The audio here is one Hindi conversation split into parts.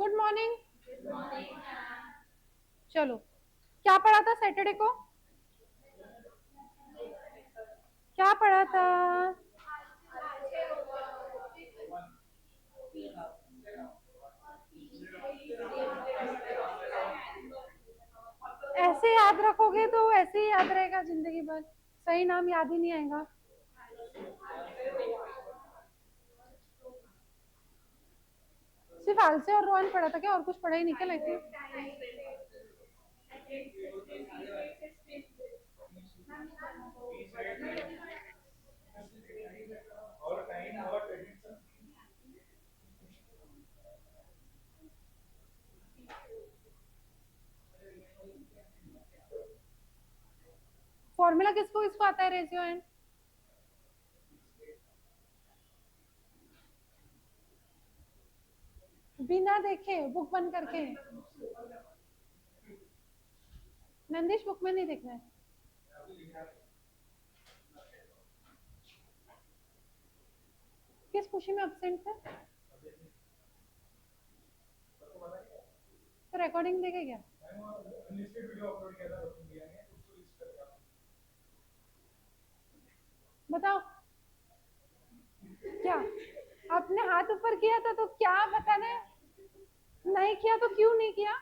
Good morning. चलो, क्या पढ़ा था सैटरडे को? क्या पढ़ा था? ऐसे याद रखोगे तो ऐसे ही याद रहेगा जिंदगी भर। सही नाम याद ही नहीं आएगा। सिर्फ आलसे और रोहन पढ़ा था क्या? और कुछ पढ़ा ही नहीं क्या लाइफ में? फॉर्मूला किसको किसको आता है? Raise your hand. बिना देखे, बुक बंद करके। नंदिश, बुक में नहीं देखना है। किस खुशी में एब्सेंट थे? तो रिकॉर्डिंग देखे क्या? बताओ क्या? आपने हाथ ऊपर किया था तो क्या बताना है? नहीं किया तो क्यों नहीं किया?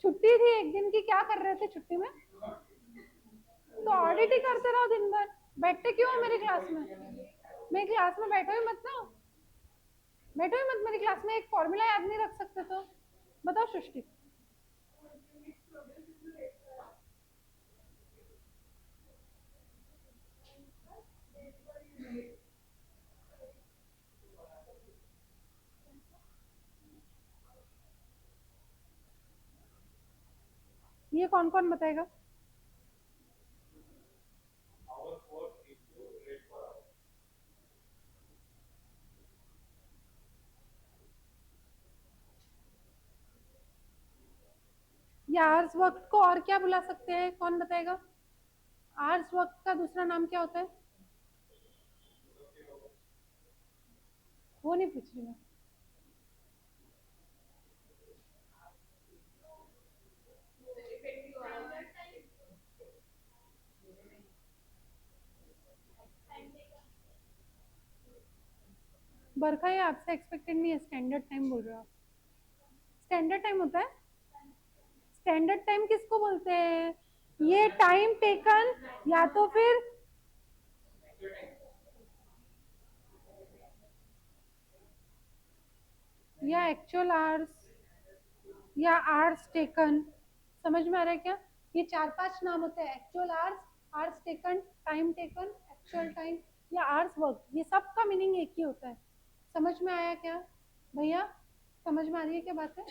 छुट्टी थी एक दिन की, क्या कर रहे थे छुट्टी में? तो ऑडिट ही करते रहो दिन भर। बैठते क्यों हो मेरी क्लास में? मेरी क्लास में बैठो ही मत ना। बैठो ही मत मेरी क्लास में। एक फॉर्मूला याद नहीं रख सकते तो बताओ सृष्टि। ये कौन कौन बताएगा? यार्स वक्त को और क्या बुला सकते हैं? कौन बताएगा? आर्स वक्त का दूसरा नाम क्या होता है? वो नहीं पूछ रही मैं। बरखा, ये आपसे एक्सपेक्टेड नहीं है। स्टैंडर्ड टाइम बोल रहे हो आप। स्टैंडर्ड टाइम होता है? स्टैंडर्ड टाइम किसको बोलते हैं? ये टाइम टेकन या तो फिर या एक्चुअल आवर्स या आवर्स टेकन। समझ में आ रहा है क्या? ये चार पांच नाम होते हैं। Actual hours, hours taken, time taken, actual time या आवर्स वर्क। ये सब का मीनिंग एक ही होता है। समझ में आया क्या भैया? समझ में आ रही है क्या बात है?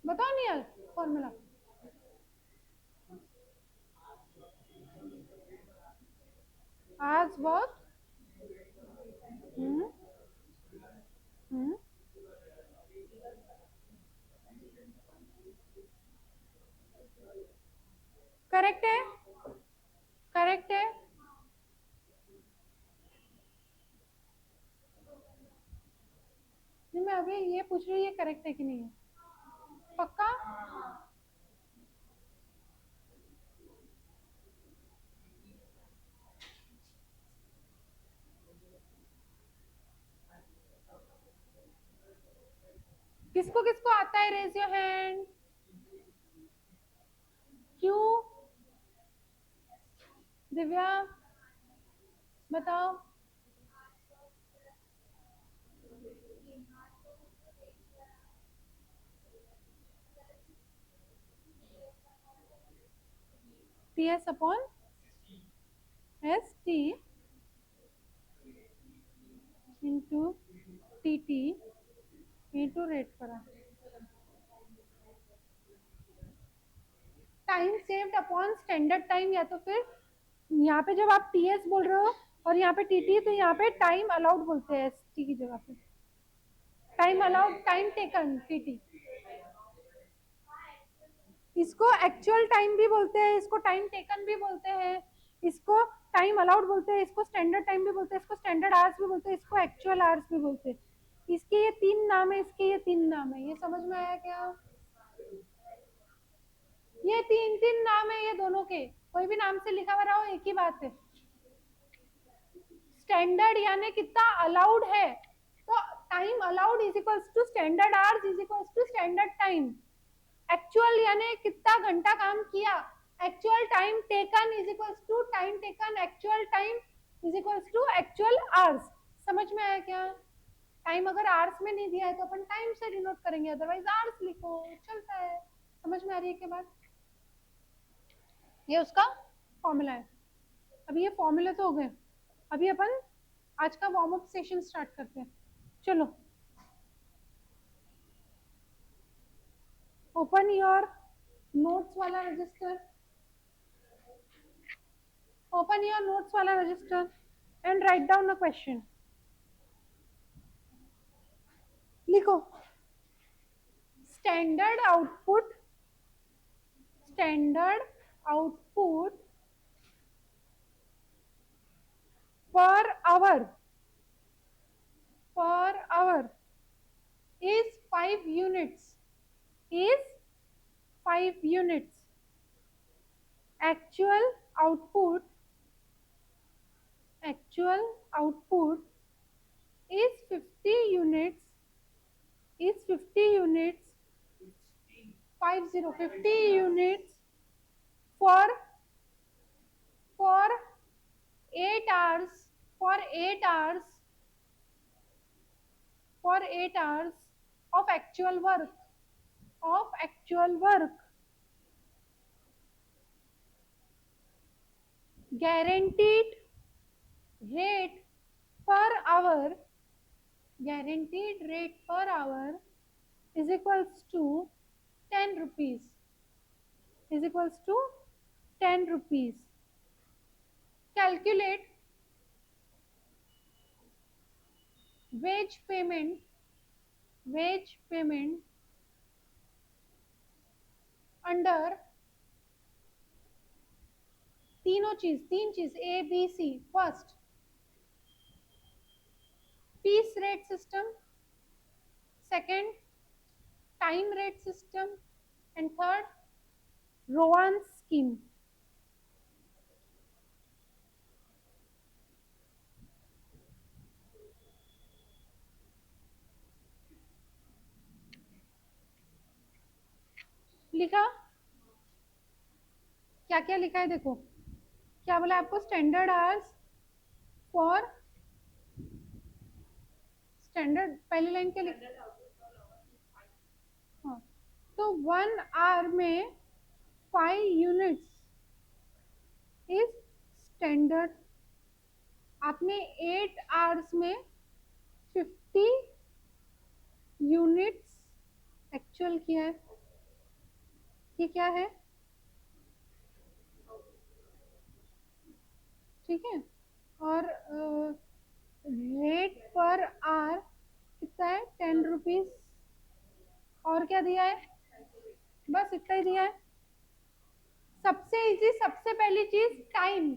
बताओ नियल, फॉर्मूला। आज वर्क। हम्म। हम्म। करेक्ट है। करेक्ट है। नहीं, मैं अभी ये पूछ रही हूँ, ये करेक्ट है कि नहीं है? पक्का? किसको किसको आता है? Raise your hand. क्यों? दिव्या, बताओ। T S upon S T into T T into rate करा। Time saved upon standard time, या तो फिर यहाँ पे जब आप टी एस बोल रहे हो और यहाँ पे टी टी, तो यहाँ पे टाइम अलाउड बोलते हैं एस टी की जगह पे। Time allowed, time taken T T. इसको एक्चुअल टाइम भी बोलते हैं, इसको टाइम टेकन भी बोलते हैं, इसको टाइम अलाउड बोलते हैं, इसको स्टैंडर्ड टाइम भी बोलते हैं, इसको स्टैंडर्ड आवर्स भी बोलते हैं, इसको एक्चुअल आवर्स भी बोलते हैं। इसके ये 3 नाम है, इसके ये 3 नाम है। ये समझ में आया क्या? ये 3 नाम है ये दोनों के, कोई भी नाम से लिखा हुआ रहा हो एक ही बात है। स्टैंडर्ड यानी कितना अलाउड है, तो time allowed is equals to standard hours is equals to standard time. Actual यानी कितना घंटा काम किया, actual time taken is equals to time taken, actual time is equals to actual hours. समझ में आया क्या? टाइम अगर आवर्स में नहीं दिया है तो अपन टाइम से डिनोट करेंगे, अदरवाइज आवर्स लिखो, चलता है। समझ में आ रही है क्या बात? ये उसका फॉर्मूला है। अभी ये फॉर्मूला तो हो गए, अभी अपन आज का वार्म अप सेशन स्टार्ट करते हैं। चलो, ओपन योर नोट्स वाला रजिस्टर, ओपन योर नोट्स वाला register and write down a question. लिखो, standard output, standard output per hour is 5 units, is 5 units. Actual output is 50 units, is 50 units, 50 units for 8 hours, for 8 hours, for 8 hours of actual work, of actual work. Guaranteed rate per hour, guaranteed rate per hour is equals to 10 rupees, is equals to 10 rupees. Calculate wage payment, wage payment under तीनों चीज, 3 चीज A B C. First piece rate system, second time rate system, and third Rowan scheme. लिखा? क्या क्या लिखा है देखो, क्या बोला आपको? स्टैंडर्ड आवर्स फॉर, स्टैंडर्ड पहली लाइन क्या लिखा? हाँ, तो 1 आवर में 5 यूनिट्स इज स्टैंडर्ड। आपने 8 आवर्स में 50 यूनिट्स एक्चुअल किया है। ये क्या है? ठीक है, और रेट पर आवर कितना है? 10 रुपीज। और क्या दिया है? बस इतना ही दिया है। सबसे इजी, सबसे पहली चीज टाइम,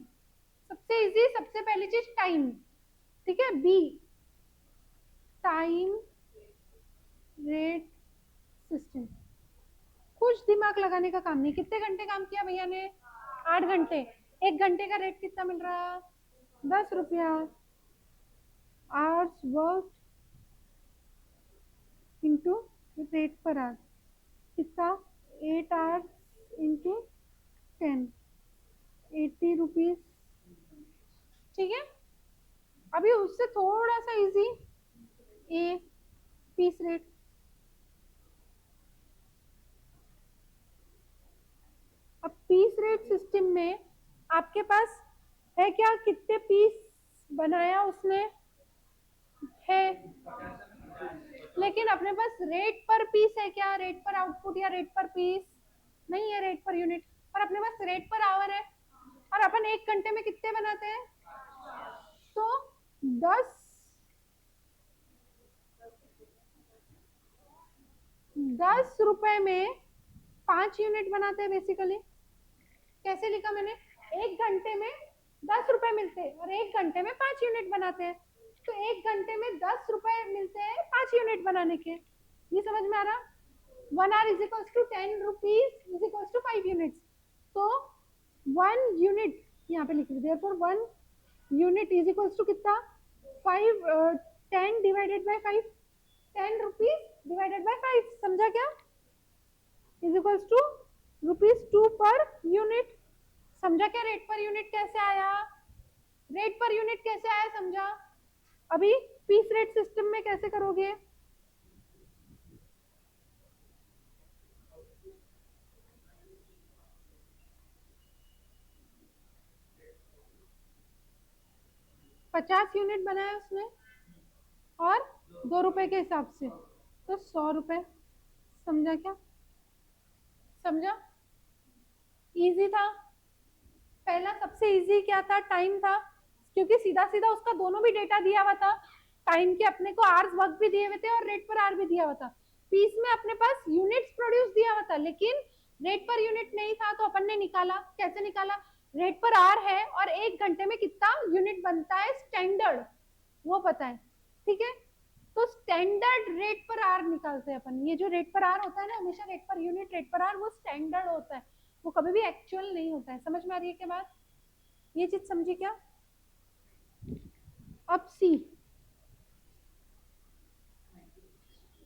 सबसे इजी सबसे पहली चीज टाइम। ठीक है, बी टाइम रेट सिस्टम। कुछ दिमाग लगाने का काम नहीं। कितने घंटे काम किया भैया ने? 8 घंटे। 1 घंटे का रेट कितना मिल रहा? 10 रुपया। Hours work into rate per our कितना? 8 आवर्स इंटू 10, 80 रुपीज। ठीक है, अभी उससे थोड़ा सा इजी ए पीस रेट। अब पीस रेट सिस्टम में आपके पास है क्या? कितने पीस बनाया उसने है, लेकिन अपने पास रेट पर पीस है क्या? रेट पर आउटपुट या रेट पर पीस नहीं है, रेट पर यूनिट। पर अपने पास रेट पर आवर है, और अपन 1 घंटे में कितने बनाते हैं? तो 10 रुपए में 5 यूनिट बनाते हैं बेसिकली। कैसे लिखा मैंने, 1 घंटे में 10 रुपए मिलते हैं और 1 घंटे में 5 यूनिट बनाते हैं, तो 1 घंटे में 10 रुपए मिलते हैं 5 यूनिट बनाने के। ये समझ में आ रहा? 1 hour is equals to 10 rupees is equals to 5 units. तो 1 यूनिट यहाँ पे लिख दिया, for 1 unit is equals to कितना, 10 divided by 5, 10 rupees divided by 5, समझा क्या, is equals to ₹2 per unit. समझा क्या रेट पर यूनिट कैसे आया, रेट पर यूनिट कैसे आया समझा। अभी पीस रेट सिस्टम में कैसे करोगे, पचास यूनिट बनाया उसने और 2 रुपए के हिसाब से, तो 100 रुपए। समझा क्या, समझा, इजी था। पहला सबसे इजी क्या था, टाइम था, क्योंकि सीधा सीधा उसका दोनों भी डेटा दिया हुआ था, टाइम के अपने को आवर्स वर्क भी दिए हुए थे और रेट पर आवर भी दिया हुआ था। पीस में अपने पास यूनिट्स प्रोड्यूस दिया हुआ था, लेकिन रेट पर यूनिट नहीं था, तो अपन ने निकाला। कैसे निकाला, रेट पर आवर है और 1 घंटे में कितना यूनिट बनता है स्टैंडर्ड, वो पता है, ठीक है। तो स्टैंडर्ड रेट पर आवर निकालते हैं अपन। ये जो रेट पर आवर होता है ना, हमेशा rate per unit rate per our, वो स्टैंडर्ड होता है, वो कभी भी एक्चुअल नहीं होता है। समझ में आ रही है क्या बात, ये चीज समझी क्या। अब सी,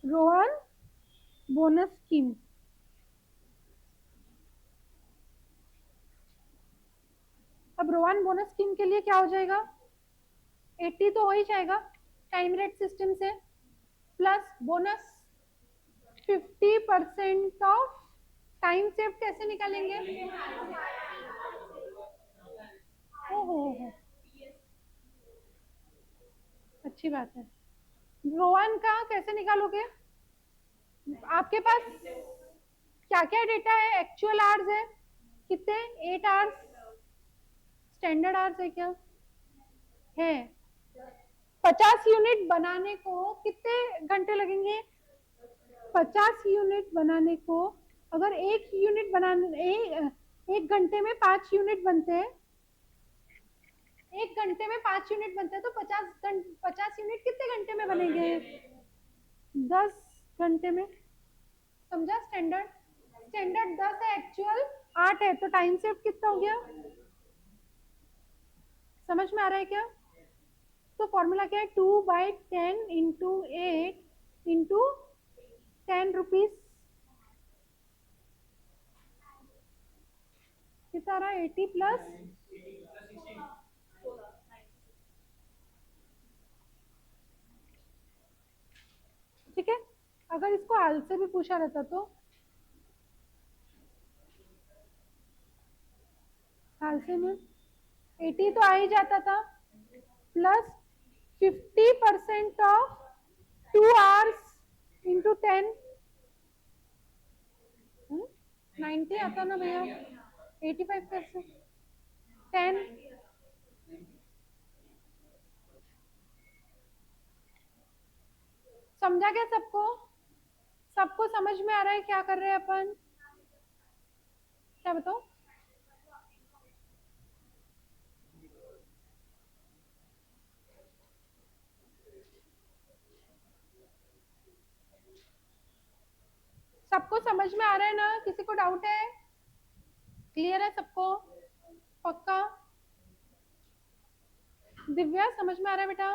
रोहन बोनस स्कीम। अब रोहन बोनस स्कीम के लिए क्या हो जाएगा, 80 तो हो ही जाएगा टाइम रेट सिस्टम से, plus bonus 50% of time save. कैसे निकालेंगे, हो, अच्छी बात है। रोहन का कैसे निकालोगे, आपके पास क्या क्या डेटा है, एक्चुअल आवर्स है कितने, 8 आवर्स, स्टैंडर्ड आवर्स है क्या है। 50 यूनिट बनाने को कितने घंटे लगेंगे, 50 यूनिट बनाने को, अगर एक यूनिट बनाने 1 घंटे में 5 यूनिट बनते हैं, 1 घंटे में 5 यूनिट बनते हैं, तो 50 यूनिट कितने घंटे में बनेंगे, 10 घंटे में। समझा, स्टैंडर्ड स्टैंडर्ड 10 है, एक्चुअल 8 है, तो टाइम सेव कितना हो गया, समझ में आ रहा है क्या। तो फॉर्मूला क्या है, 2/10 इंटू 8 इंटू 10 रुपीज, कितना रहा, 80 प्लस, ठीक है। अगर इसको हाल से भी पूछा रहता तो, हाल से में 80 तो आ ही जाता था, प्लस 50% ऑफ 2 आवर्स इंटू 10, 90 आता ना भैया, 85 कैसे, 10। समझा क्या सबको, सबको समझ में आ रहा है क्या कर रहे हैं अपन, क्या बताओ। सबको समझ में आ रहा है ना, किसी को डाउट है, क्लियर है सबको, पक्का। दिव्या समझ में आ रहा है बेटा,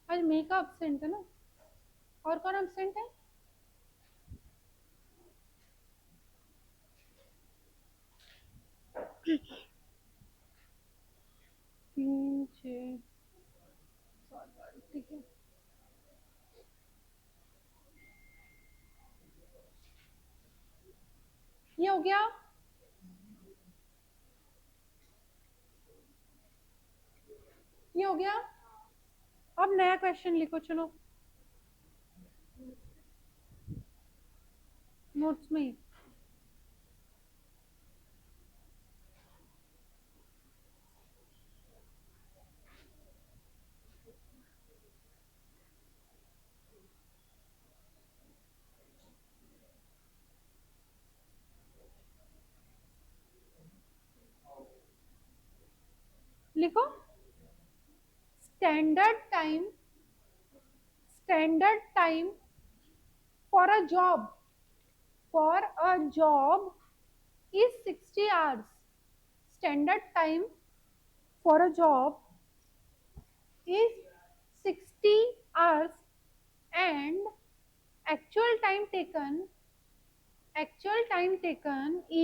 आज मेघा अब्सेंट है ना, और कौन अब्सेंट है, तीन छः, ठीक है। ये हो गया, ये हो गया। अब नया क्वेश्चन लिखो, चलो नोट्स में ही। लिखो standard time for a job is 60 hours. Standard time for a job is 60 hours and actual time taken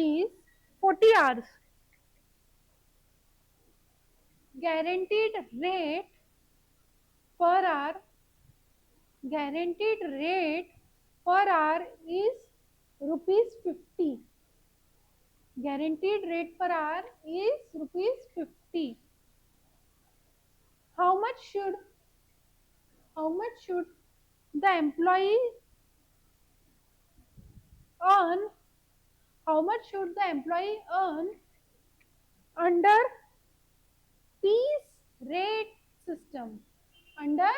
is 40 hours. Guaranteed rate per hour is rupees 50. Guaranteed rate per hour is rupees 50. How much should the employee earn? How much should the employee earn under piece rate system? Under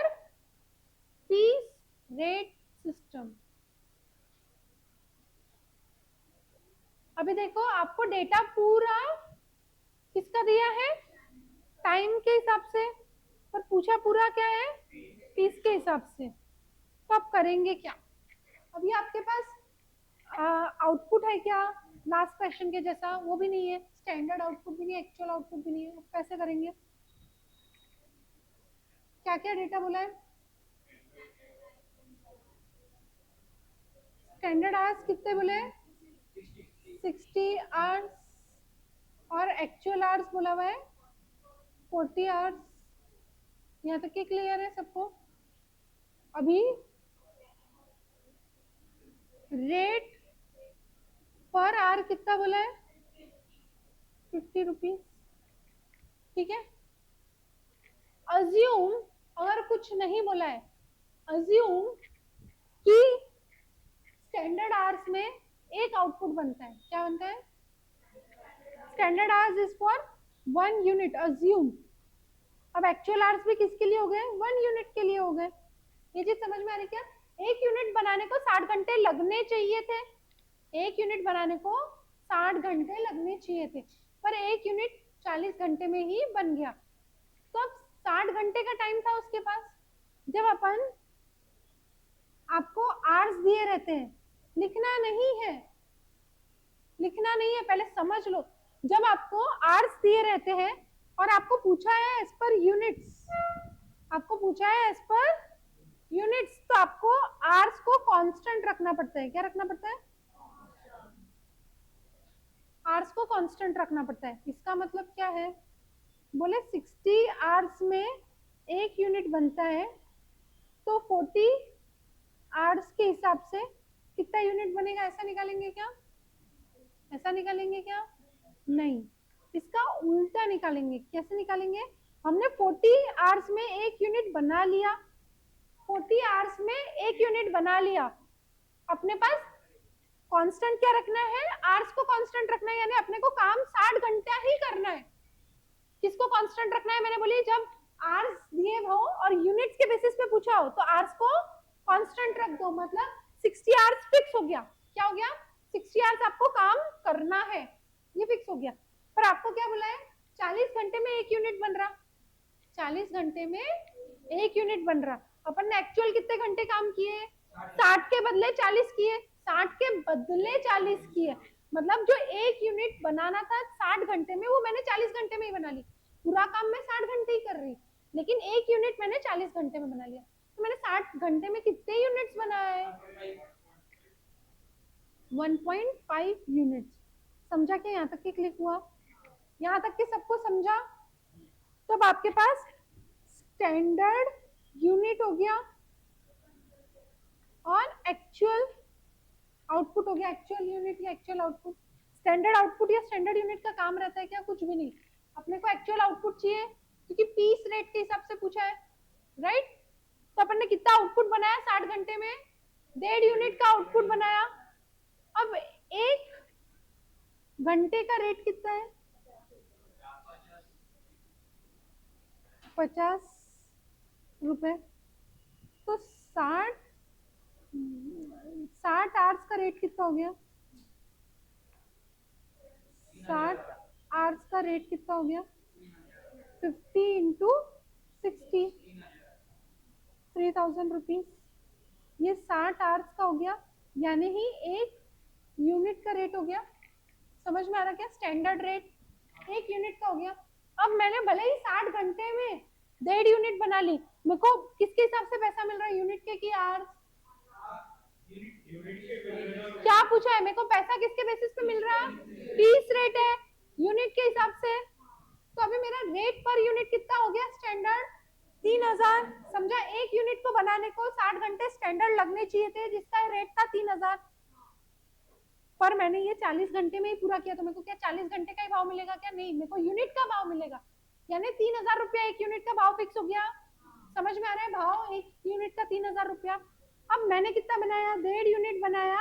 piece rate system. अभी देखो आपको डेटा पूरा किसका दिया है? टाइम के हिसाब से, पर पूछा पूरा क्या है? पीस के हिसाब से। तो आप करेंगे क्या? अभी आपके पास आउटपुट है क्या लास्ट क्वेश्चन के जैसा? वो भी नहीं है, स्टैंडर्ड आउटपुट भी नहीं है, एक्चुअल आउटपुट भी नहीं है। कैसे करेंगे? क्या क्या डेटा बोला है? स्टैंडर्ड आवर्स कितने बोले? 60 आवर्स और एक्चुअल आवर्स बोला हुआ है 40 आवर्स। यहाँ तक के क्लियर है सबको? अभी रेट पर आवर कितना बोला है? 50 रुपीज। ठीक है। अज्यूम, अगर कुछ नहीं बोला है, अज्यूम कि स्टैंडर्ड आवर्स में एक आउटपुट बनता है। क्या बनता है? Standard hours is for 1 unit. Assume. अब एक्चुअल आवर्स भी किसके लिए हो गए? 1 यूनिट के लिए हो गए। ये चीज समझ में आ रही क्या? एक यूनिट बनाने को 60 घंटे लगने चाहिए थे। एक यूनिट बनाने को 60 घंटे लगने चाहिए थे, पर एक यूनिट 40 घंटे में ही बन गया। तो अब 60 घंटे का टाइम था उसके पास। जब अपन आपको आवर्स दिए रहते हैं, लिखना नहीं है, पहले समझ लो। जब आपको आवर्स दिए रहते हैं और आपको पूछा है एज पर यूनिट्स, तो आपको आवर्स को कांस्टेंट रखना पड़ता है। क्या रखना पड़ता है? आवर्स को कांस्टेंट रखना पड़ता है। इसका मतलब क्या है? बोले 60 आवर्स में एक यूनिट बनता है, तो 40 आवर्स के हिसाब से कितना यूनिट बनेगा? ऐसा निकालेंगे क्या? नहीं, इसका उल्टा निकालेंगे। कैसे निकालेंगे? हमने 40 आवर्स में एक यूनिट बना लिया, 40 आवर्स में एक यूनिट बना लिया। अपने पास कांस्टेंट क्या रखना है? आवर्स को कांस्टेंट रखना है, यानी अपने को काम 60 घंटा ही करना है। किसको कांस्टेंट रखना है? मैंने बोली जब आवर्स दिए हो और यूनिट्स के बेसिस पे पूछा हो तो आवर्स को कांस्टेंट रख दो। मतलब 60 आवर्स फिक्स हो गया। क्या हो गया? 60 आवर्स आपको काम करना है, ये फिक्स हो गया। पर आपको क्या बोला है? 40 घंटे में एक यूनिट बन रहा। 40 घंटे में एक यूनिट बन रहा। अपन ने एक्चुअल कितने घंटे काम किए? 60 के बदले 40 किए। 60 के बदले 40 किए, मतलब जो एक यूनिट बनाना था 60 घंटे में, वो मैंने 40 घंटे में ही बना ली। पूरा काम मैं 60 घंटे ही कर रही, लेकिन एक यूनिट मैंने 40 घंटे में बना लिया। तो मैंने 60 घंटे में कितने यूनिट्स बनाए? 1.5 यूनिट्स। समझा क्या? यहाँ तक के क्लिक हुआ? यहाँ तक के सबको समझा? तो अब आपके पास स्टैंडर्ड यूनिट हो गया और एक्चुअल आउटपुट हो गया। एक्चुअल यूनिट या एक्चुअल आउटपुट। स्टैंडर्ड आउटपुट या स्टैंडर्ड यूनिट का काम रहता है क्या? कुछ भी नहीं। अपने को एक्चुअल आउटपुट चाहिए क्योंकि पीस रेट के हिसाब से पूछा है, राइट? तो अपन ने कितना आउटपुट बनाया 60 घंटे में? 1.5 यूनिट का आउटपुट बनाया। अब एक घंटे का रेट कितना है? 50 रुपए। तो 60 आवर्स का रेट कितना हो गया? 60 आवर्स का रेट कितना हो गया? 50 इंटू 60, 3000 रुपीज। ये 60 आवर्स का हो गया, यानी ही एक यूनिट का रेट हो गया। समझ में आ रहा क्या? स्टैंडर्ड रेट एक यूनिट का हो गया। अब मैंने भले ही 60 घंटे में 1.5 यूनिट बना ली, मेरे को किसके हिसाब से पैसा मिल रहा है? यूनिट के की आवर्स? क्या पूछा है मेरे को? पैसा किसके बेसिस पे मिल रहा है? पीस रेट है, यूनिट के हिसाब से। तो अभी मेरा रेट पर यूनिट कितना हो गया? स्टैंडर्ड 3000। समझा? एक यूनिट को बनाने को 60 घंटे स्टैंडर्ड लगने चाहिए थे, जिसका रेट था 3000। पर मैंने ये 40 घंटे में ही पूरा किया, तो मेरे को क्या 40 घंटे का ही भाव मिलेगा क्या? नहीं, मेरे को यूनिट का भाव मिलेगा, यानी 3000 रुपया एक यूनिट का भाव फिक्स हो गया। समझ में आ रहा है? भाव एक यूनिट का 3000 रुपया। अब मैंने कितना बनाया? 1.5 यूनिट बनाया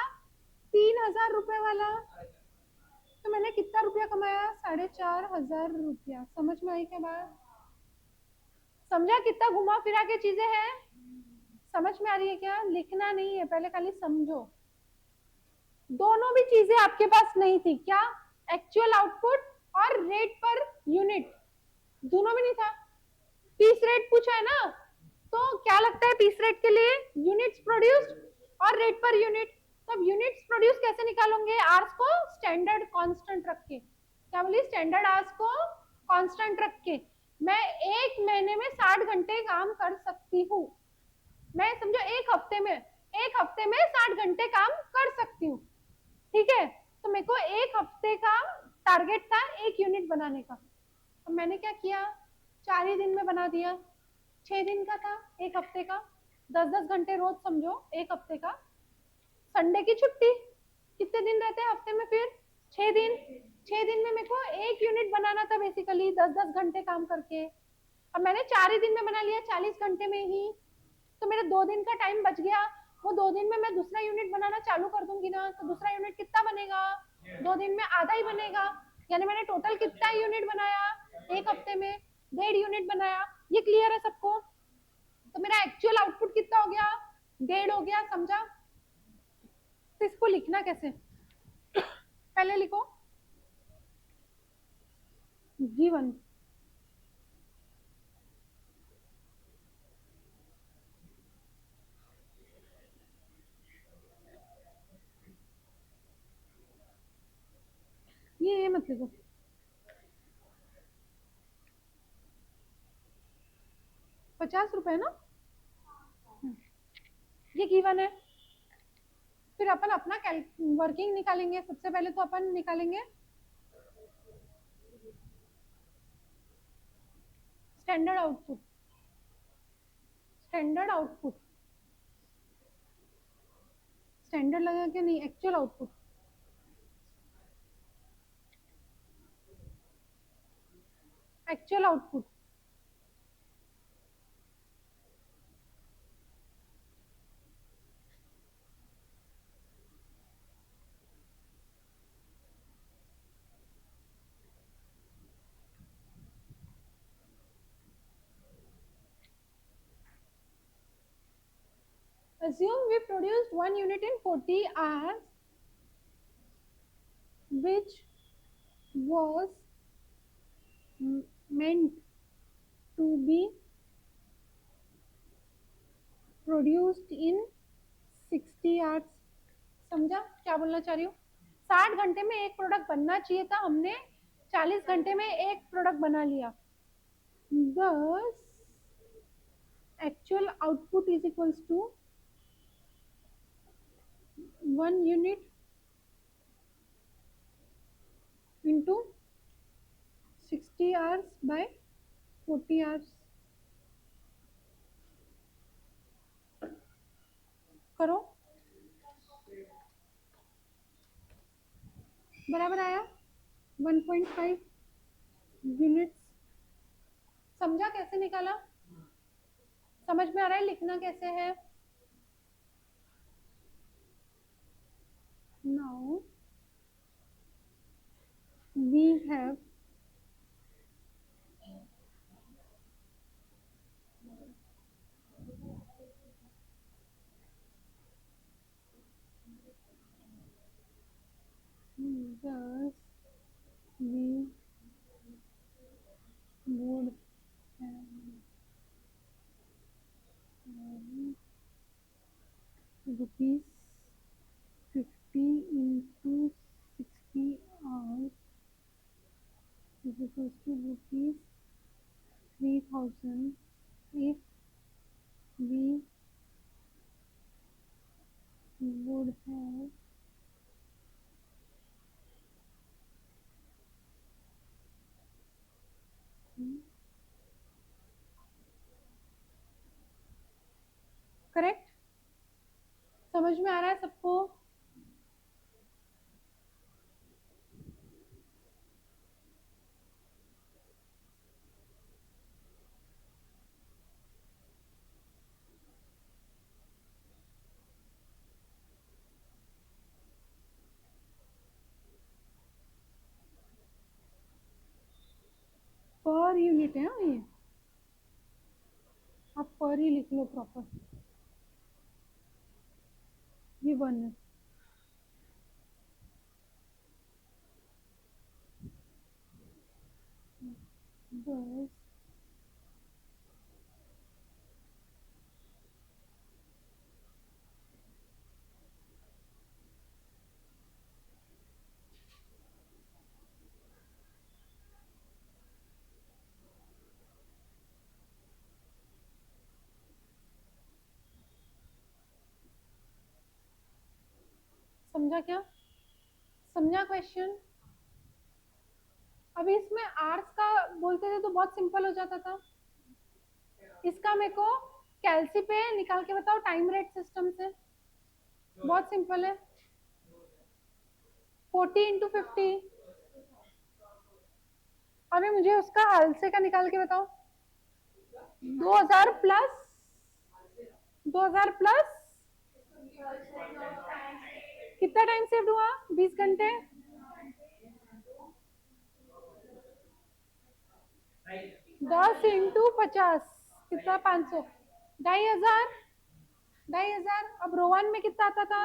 3000 रुपए वाला, तो मैंने कितना रुपया कमाया? 4500 रुपया। समझ में आई क्या बात? समझा कितना घुमा फिरा के चीजें हैं? समझ में आ रही है क्या? लिखना नहीं है, पहले खाली समझो। दोनों भी चीजें आपके पास नहीं थी क्या? एक्चुअल आउटपुट और रेट पर यूनिट, दोनों भी नहीं था। पीस रेट पूछा है ना, तो क्या लगता है पीस रेट के लिए? यूनिट्स प्रोड्यूस्ड और रेट पर यूनिट। तो अब यूनिट्स प्रोड्यूस कैसे निकालोगे? आर्स को स्टैंडर्ड कांस्टेंट रख के। क्या बोली? स्टैंडर्ड आर्स को कांस्टेंट रख के मैं एक महीने में 60 घंटे काम कर सकती हूँ। मैं समझो एक हफ्ते में 60 घंटे काम कर सकती हूँ। ठीक है, तो मेरे को एक हफ्ते का टारगेट था एक यूनिट बनाने का। तो मैंने क्या किया? 4 ही दिन में बना दिया। 6 दिन का था एक हफ्ते का, 10-10 घंटे रोज, समझो एक हफ्ते का। संडे की छुट्टी, कितने दिन रहते हैं हफ्ते में फिर? 6 दिन। 6 दिन में मेरे को एक यूनिट बनाना था बेसिकली, 10-10 घंटे काम करके। अब मैंने 4 ही दिन में बना लिया, 40 घंटे में ही। तो मेरा 2 दिन का टाइम बच गया। वो 2 दिन में मैं दूसरा यूनिट बनाना चालू कर दूंगी ना, तो दूसरा यूनिट कितना बनेगा? 2 दिन में आधा ही बनेगा। यानी मैंने टोटल कितना यूनिट बनाया एक हफ्ते में? 1.5 यूनिट बनाया। ये क्लियर है सबको? तो मेरा एक्चुअल आउटपुट कितना हो गया? 1.5 हो गया। समझा? तो इसको लिखना कैसे? पहले लिखो गिवन, ये मत लिखो, 50 रुपए ना, ये गिवन है। फिर अपन अपना वर्किंग निकालेंगे। सबसे पहले तो अपन निकालेंगे standard output. Standard output, standard लगा के नहीं, actual output. Actual output assume we produced 1 unit in 40 hours, which was meant to be produced in 60 hours। समझा क्या बोलना चाह रही हूँ? 60 घंटे में एक प्रोडक्ट बनना चाहिए था, हमने 40 घंटे में एक प्रोडक्ट बना लिया। Thus actual output is equals to 1 unit into 60 hours by 40 hours। करो, बराबर आया 1.5 यूनिट्स। समझा कैसे निकाला? समझ में आ रहा है लिखना कैसे है? Now we have thus we would rupees 50 into 60 hours is equals to rupees 3000 if we would have correct. समझ में आ रहा है सबको? पर यूनिट है ये, आप पर ही लिख लो प्रॉपर, ये 1 है। बस समझा क्या? समझा क्वेश्चन? अभी इसमें आर्स का बोलते थे तो बहुत सिंपल हो जाता था। इसका मेरे को कैलसी पे निकाल के बताओ टाइम रेट सिस्टम से, बहुत सिंपल है। 40 इंटू 50। अभी मुझे उसका हालसे का निकाल के बताओ। 2000 प्लस 2000 प्लस कितना टाइम सेव हुआ? 20 घंटे। 10 इंटू 50 कितना? 500। 2500। 2500। अब रोवन में कितना आता था?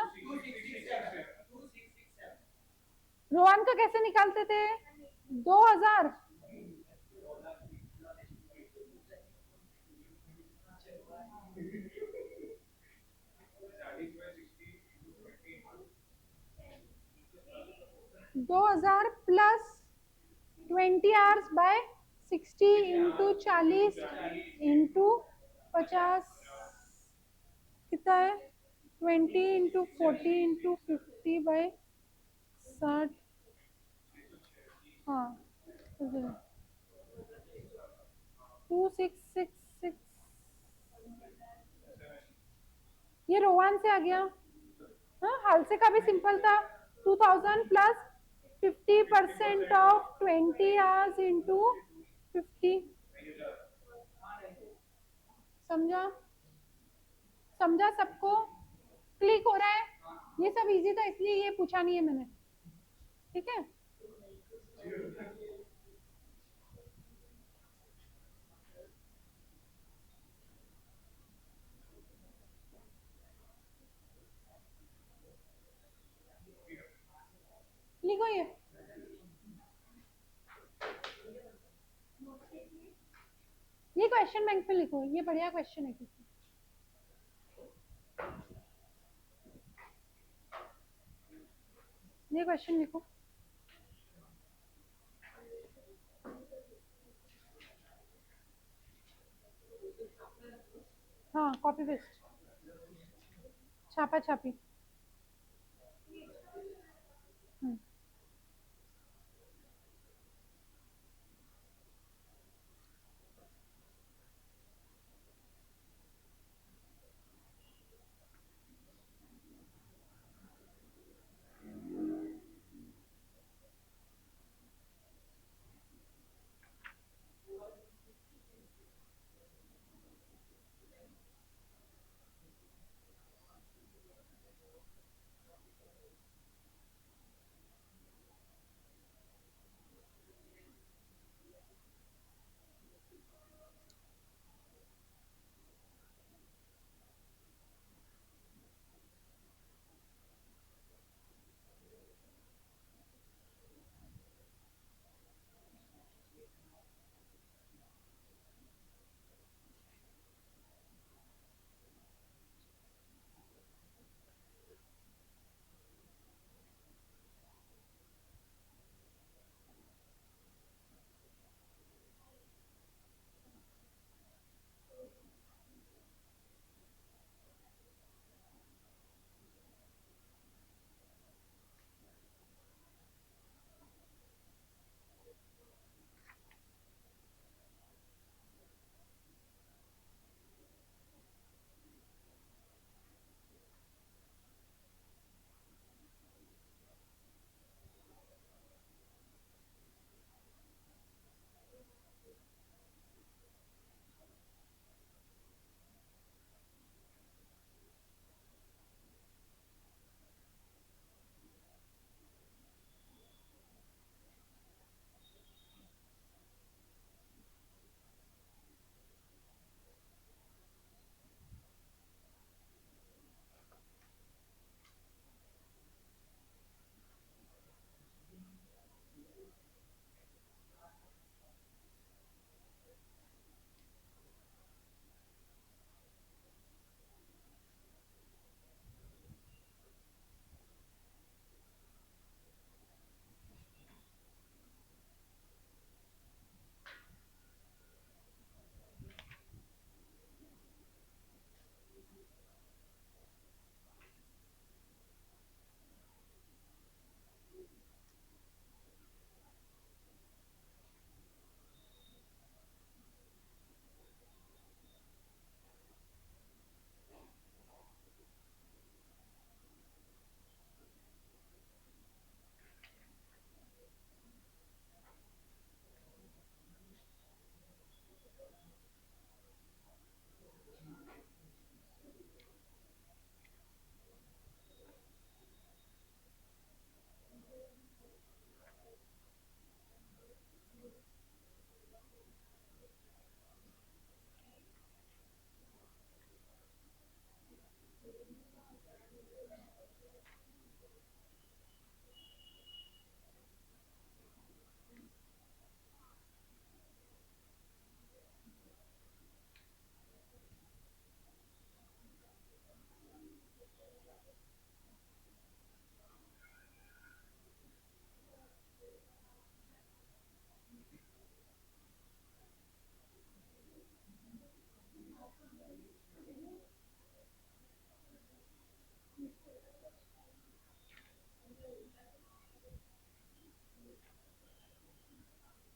रोहन का कैसे निकालते थे? 2000। दो हजार plus 20 hours bye 60 into 40 into 50 कितना है? 20 इंटू 40 इंटू 50 बाय 60। हाँ 2666। ये रोवान से आ गया। हाँ हालसे का भी सिंपल था। 2000 प्लस 50% ऑफ 20 आवर्स इंटू 50। समझा? समझा सबको? क्लिक हो रहा है? ये सब इजी था इसलिए ये पूछा नहीं है मैंने, ठीक है? लिखो ये क्वेश्चन बैंक पे लिखो, ये बढ़िया क्वेश्चन है। ये क्वेश्चन लिखो। हाँ कॉपी पेस्ट, छापा छापी।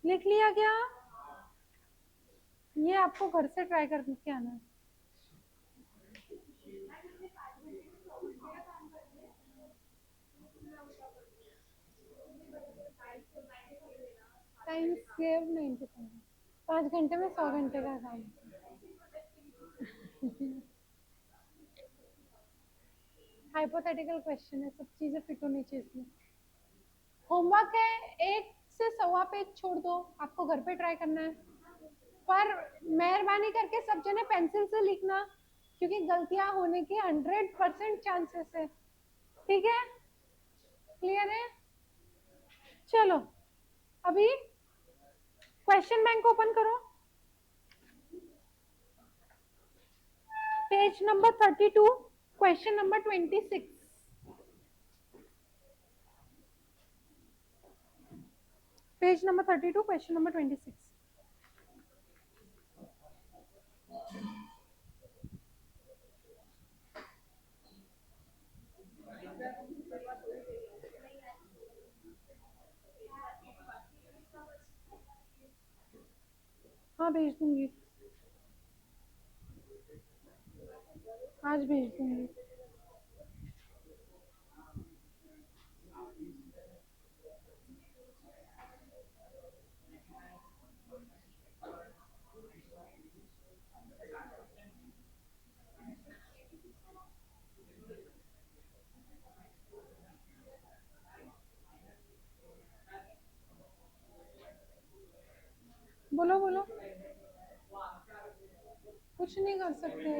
लिख लिया क्या? ये आपको घर से ट्राई करके आना है। टाइम सेव 90%, 5 घंटे में 100 घंटे का काम। हाइपोथेटिकल क्वेश्चन है, सब चीजें फिट होनी चाहिए इसमें। होमवर्क है 1 से 1.25 पेज छोड़ दो, आपको घर पे ट्राई करना है, पर मेहरबानी करके सब जने पेंसिल से लिखना, क्योंकि गलतियां होने की 100% चांसेस है। ठीक है, क्लियर है? चलो अभी क्वेश्चन बैंक ओपन करो, page number 32, question number 26। Page number 32, question number 26। हाँ भेज दूंगी, आज भेज दूंगी। बोलो बोलो, कुछ नहीं कर सकते।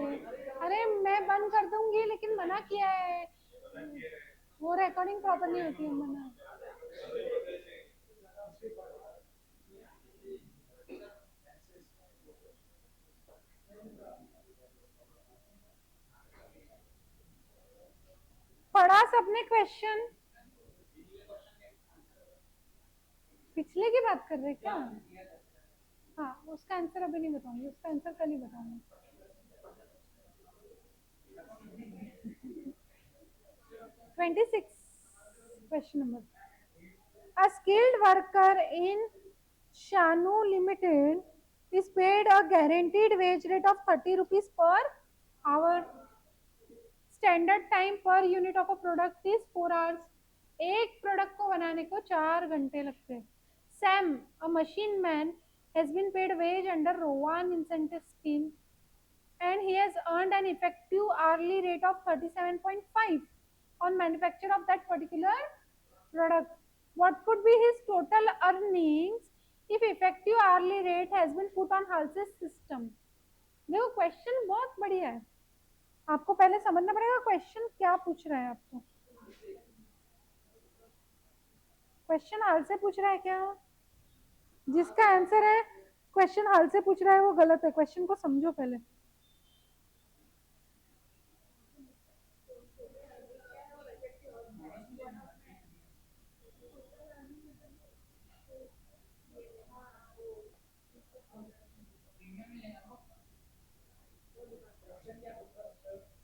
अरे मैं बंद कर दूंगी, लेकिन मना किया है, वो रिकॉर्डिंग प्रॉपर नहीं होती है, मना। पढ़ा सबने क्वेश्चन? पिछले की बात कर रहे क्या? हाँ, उसका आंसर अभी नहीं बताऊंगी, उसका आंसर कल ही बताऊंगी। 26 question number. A skilled worker in Shanu Limited is paid a guaranteed wage rate of 30 rupees per hour. Standard time per unit of a product is 4 hours. एक प्रोडक्ट को बनाने को 4 घंटे लगते हैं। Sam, a machine man, has been paid wage under Rowan incentive scheme, and he has earned an effective hourly rate of 37.5 on manufacture of that particular product. What could be his total earnings if effective hourly rate has been put on Halsey's system? देखो क्वेश्चन बहुत बढ़िया है, आपको पहले समझना पड़ेगा क्वेश्चन क्या पूछ रहा है आपको। क्वेश्चन हाल से पूछ रहा है क्या? जिसका आंसर है क्वेश्चन हाल से पूछ रहा है वो गलत है, क्वेश्चन को समझो पहले।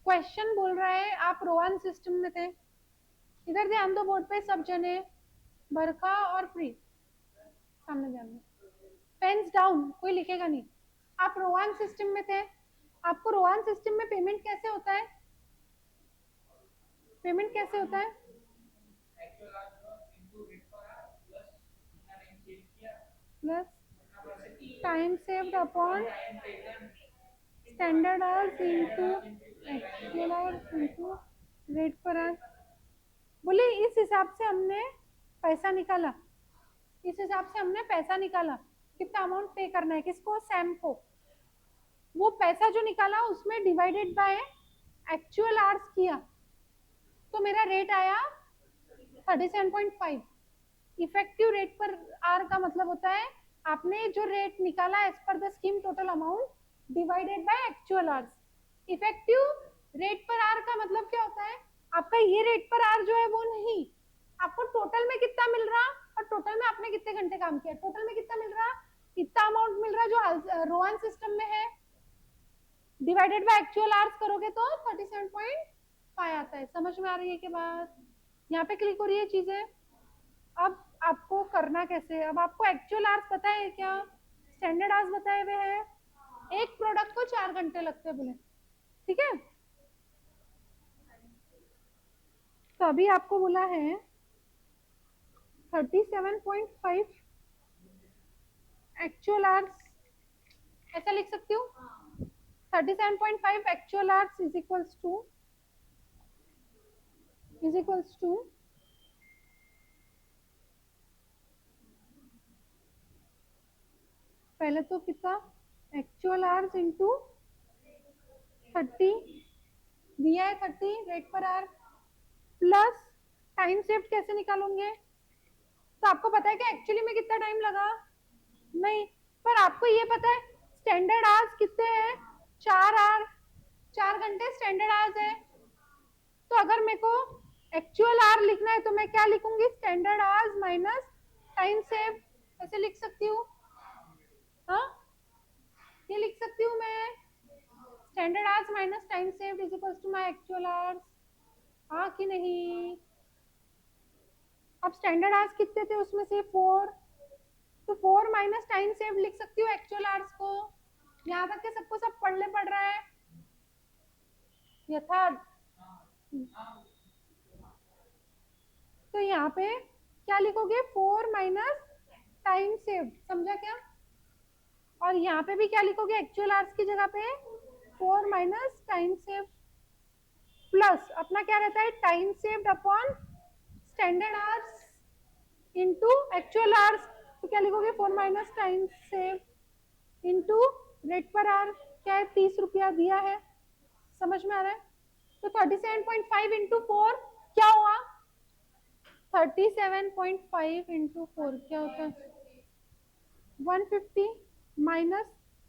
क्वेश्चन बोल रहा है आप रोहन सिस्टम में थे, इधर ध्यान दो बोर्ड पे सब जने, बरखा और प्री सामने ध्यान दो, पेन्स डाउन, कोई लिखेगा नहीं। आप रोहन सिस्टम में थे, आपको रोहन सिस्टम में पेमेंट कैसे होता है? पेमेंट कैसे होता है? Plus time saved upon standard hours into actual hours into rate per our. बोले इस हिसाब से हमने पैसा निकाला, इस हिसाब से हमने पैसा निकाला, कितना अमाउंट पे करना है किसको? सैम को। वो पैसा जो निकाला उसमें डिवाइडेड बाय एक्चुअल आवर्स किया, तो मेरा रेट आया 37.5। इफेक्टिव रेट पर आर का मतलब होता है आपने जो रेट निकाला as per the scheme total amount divided by actual hours. Effective rate per R का मतलब क्या होता है? आपका ये रेट पर आर जो है वो नहीं, आपको टोटल में कितना मिल रहा और टोटल में आपने कितने घंटे काम किया, टोटल में कितना मिल रहा, इतना अमाउंट मिल रहा जो रोहन सिस्टम में है, डिवाइडेड बाय एक्चुअल आवर्स करोगे तो 37.5 आता है। समझ में आ रही है के बाद? यहाँ पे क्लिक हो रही है चीजें? अब आपको करना कैसे है। अब आपको एक्चुअल आवर्स पता है क्या, स्टैंडर्ड आवर्स बताए हुए हैं, एक प्रोडक्ट को 4 घंटे लगते हैं बोले, ठीक है। तो अभी आपको बोला है 37.5 एक्चुअल आवर्स, ऐसा लिख सकती हूँ, 37.5 actual hours is equals to पहले तो कितना, एक्चुअल आवर्स इंटू 30 दिया है, 30 rate per our, plus time saved कैसे निकालोगे। तो आपको पता है कि एक्चुअली में कितना टाइम लगा, नहीं, पर आपको ये पता है स्टैंडर्ड आवर्स कितने हैं, 4 आवर, 4 घंटे स्टैंडर्ड आवर्स है। तो अगर मेरे को एक्चुअल आवर लिखना है तो मैं क्या लिखूंगी, standard hours minus time save, ऐसे लिख सकती हूँ। हाँ, ये लिख सकती हूँ मैं, standard hours minus time saved is equal to my actual hours. हाँ कि नहीं। अब स्टैंडर्ड आवर्स कितने थे उसमें से 4, तो 4 माइनस टाइम सेव्ड लिख सकती हूँ एक्चुअल आवर्स को। यहाँ तक के सबको सब पढ़ने पड़ रहा है यथार्थ। तो यहाँ पे क्या लिखोगे, 4 माइनस टाइम सेव्ड, समझा क्या। और यहाँ पे भी क्या लिखोगे, एक्चुअल आवर्स की जगह पे 4 माइनस टाइम सेव्ड, प्लस अपना क्या रहता है, time saved upon standard hours into actual hours. तो क्या लिखोगे, 4 minus time saved into rate per our, क्या है 30 रुपया दिया है, समझ में आ रहा है। तो 37.5 इंटू 4 क्या हुआ, 37.5 इंटू 4 क्या होता है, 150 minus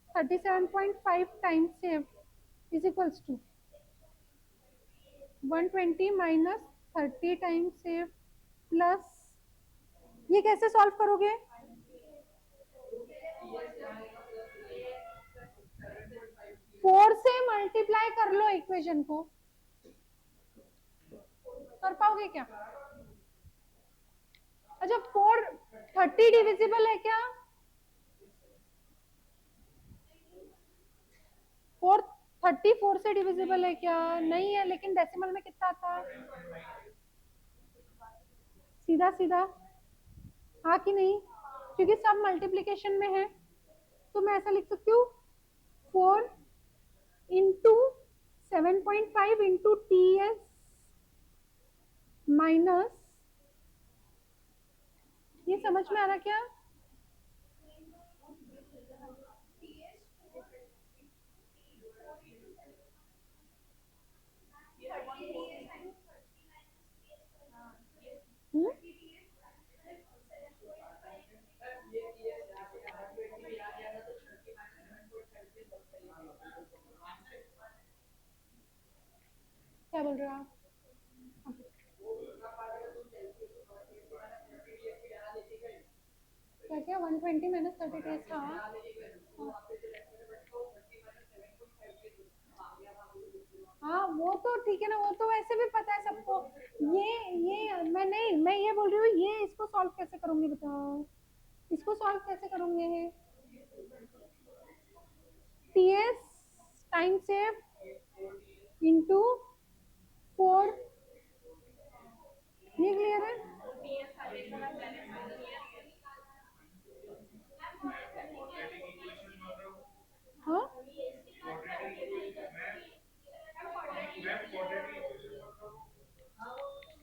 37.5 time save is equals to 120 minus 30 time save plus, ये कैसे सॉल्व करोगे, 4 से मल्टीप्लाई कर लो इक्वेशन को, कर पाओगे क्या। अच्छा 4 30 डिविजिबल है क्या, 4 34 से डिविजिबल है क्या, नहीं है, लेकिन डेसिमल में कितना आता है, सीधा सीधा, हाँ कि नहीं, क्योंकि सब मल्टीप्लीकेशन में है। तो मैं ऐसा लिख सकती हूँ 4 into 7.5 into T S minus, ये समझ में आ रहा क्या, हुँ? क्या बोल रहे हो आप, क्या क्या 120 माइनस 30 टेस था, हाँ वो तो ठीक है ना, वो तो वैसे भी पता है सबको। ये मैं नहीं, मैं ये बोल रही हूँ, ये इसको सॉल्व कैसे करूंगी बताओ, इसको सॉल्व कैसे करूंगे, T S time save into 4, ये क्लियर है। हाँ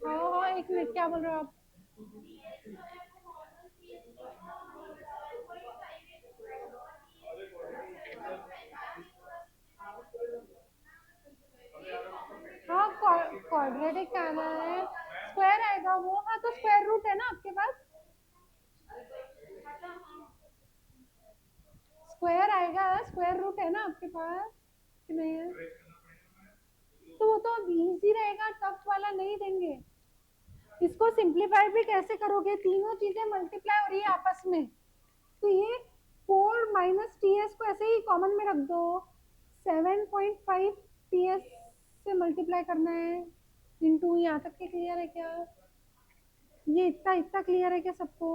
हाँ हाँ, एक मिनट, क्या बोल रहे हो आप, हाँ क्वाड्रेटिक आना है, स्क्वायर आएगा वो, हाँ तो स्क्वायर रूट है ना आपके पास, स्क्वायर आएगा, स्क्वायर रूट है ना आपके पास कि नहीं है, तो वो तो इजी रहेगा, टफ वाला नहीं देंगे। इसको सिंप्लीफाई भी कैसे करोगे, तीनों चीजें मल्टीप्लाई हो रही है आपस में, तो ये 4 माइनस टी एस को ऐसे ही कॉमन में रख दो, 7.5 टी एस से मल्टीप्लाई करना है इंटू, यहाँ तक के क्लियर है क्या, ये इतना इतना क्लियर है क्या सबको?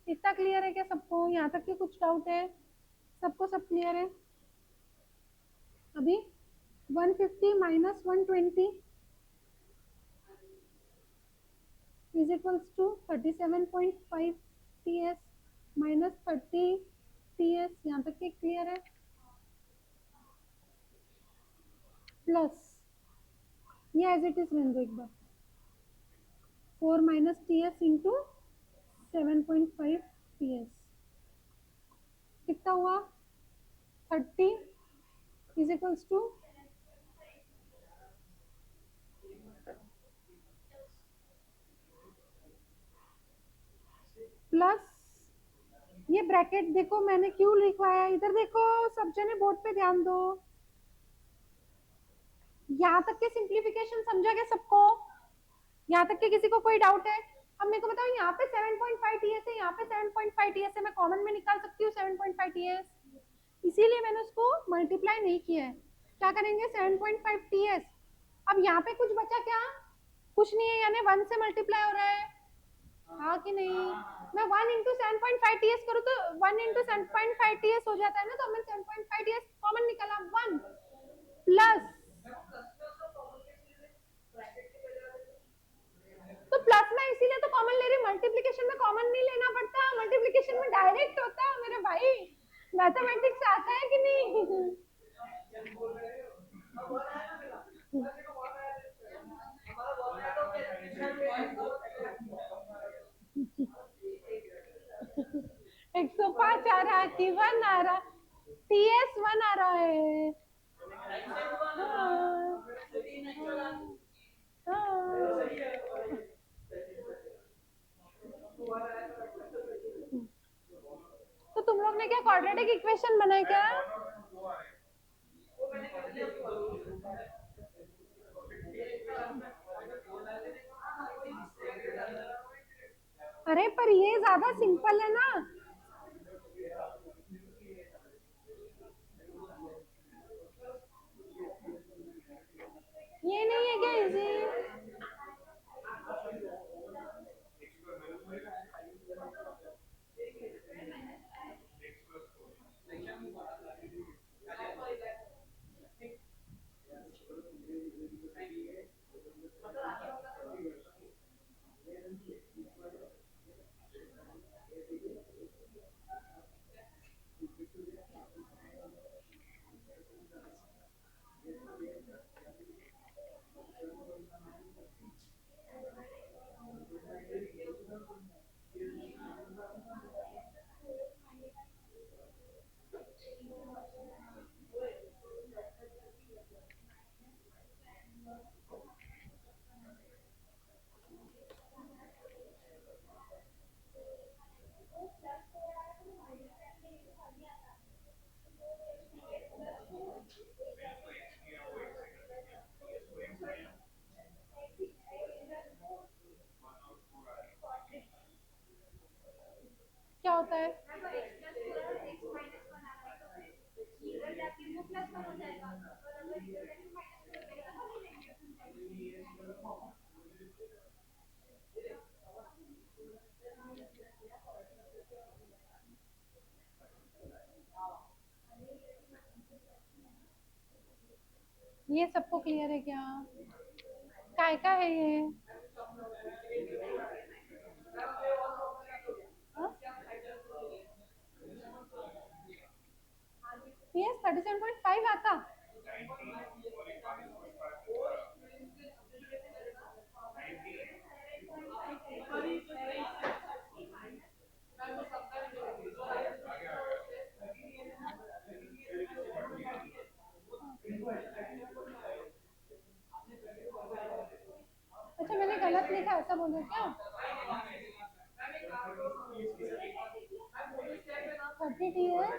इतना क्लियर है क्या सबको? यहाँ तक के कुछ डाउट है? सबको सब क्लियर है? अभी 150 minus 120 is equals to 37.5 ts minus 30 ts। यहाँ तक के क्लियर है? प्लस ये एज इट इज रहने दो एक बार, 4 माइनस ts इंटू 7.5 ts कितना हुआ? 30 इज इक्वल्स टू प्लस ये ब्रैकेट देखो मैंने क्यों लिखवाया, इधर देखो सब जने बोर्ड पे ध्यान दो। यहाँ तक के सिंप्लीफिकेशन समझा क्या सबको? यहाँ तक के किसी को कोई डाउट है? अब मेरे को बताओ, यहाँ पे 7.5 टीएस है, यहाँ पे 7.5 टीएस है, मैं कॉमन में निकाल सकती हूँ 7.5 टीएस, इसीलिए मैंने उसको मल्टीप्लाई नहीं किया है। क्या करेंगे? 7.5 टीएस। अब यहाँ पे कुछ बचा क्या? कुछ नहीं है, यानी 1 से मल्टीप्लाई हो रहा है, हाँ कि नहीं? मैं 1 इंटू 7.5 टीएस करूँ तो 1 इंटू 7.5 टीएस हो जाता है ना, तो मैंने 7.5 टीएस कॉमन निकाला, 1 प्लस, तो प्लस में इसीलिए तो कॉमन ले रही, मल्टीप्लिकेशन में कॉमन नहीं लेना पड़ता, मल्टीप्लिकेशन में डायरेक्ट होता है मेरे भाई। मैथमेटिक्स आता है कि नहीं? एक सौ पांच आ रहा है कि 1 आ रहा? टीएस 1 आ रहा है। हाँ, हाँ। तो तुम लोग ने क्या क्वाड्रेटिक इक्वेशन बनाया क्या? अरे पर ये ज्यादा सिंपल है ना। ये नहीं है क्या इजी? क्या होता है? ये सबको क्लियर है क्या? काय का है ये? ये 37.5 आता? अच्छा मैंने गलत लिखा, ऐसा बोलो क्या? 30 टीएस,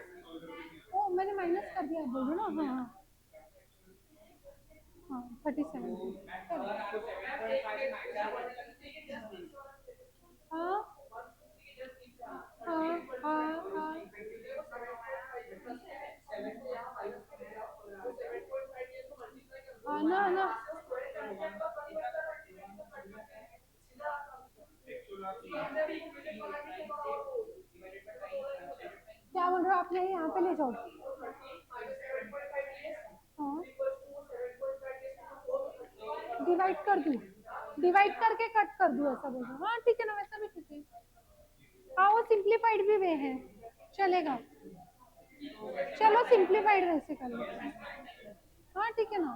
ओ मैंने माइनस कर दिया, बोलो ना। हाँ हाँ, 37। हाँ हाँ हाँ हाँ। हाँ ना ना। ले जाओ। हाँ डिवाइड कर दूं, डिवाइड करके कट कर दूं, ऐसा बोल रहा हूँ। हाँ ठीक है ना, वैसा भी ठीक है। हाँ वो सिंप्लीफाइड भी वे है, चलेगा। चलो सिंप्लीफाइड वैसे कर लो। हाँ ठीक है ना।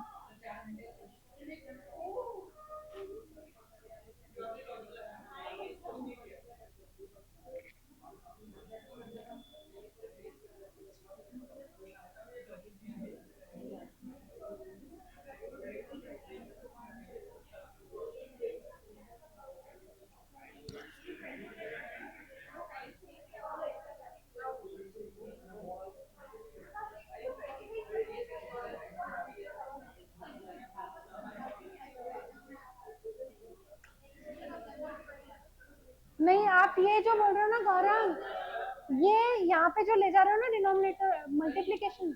नहीं आप ये जो बोल रहे हो ना गौरव, ये यहाँ पे जो ले जा रहे हो ना डिनोमिनेटर मल्टीप्लिकेशन,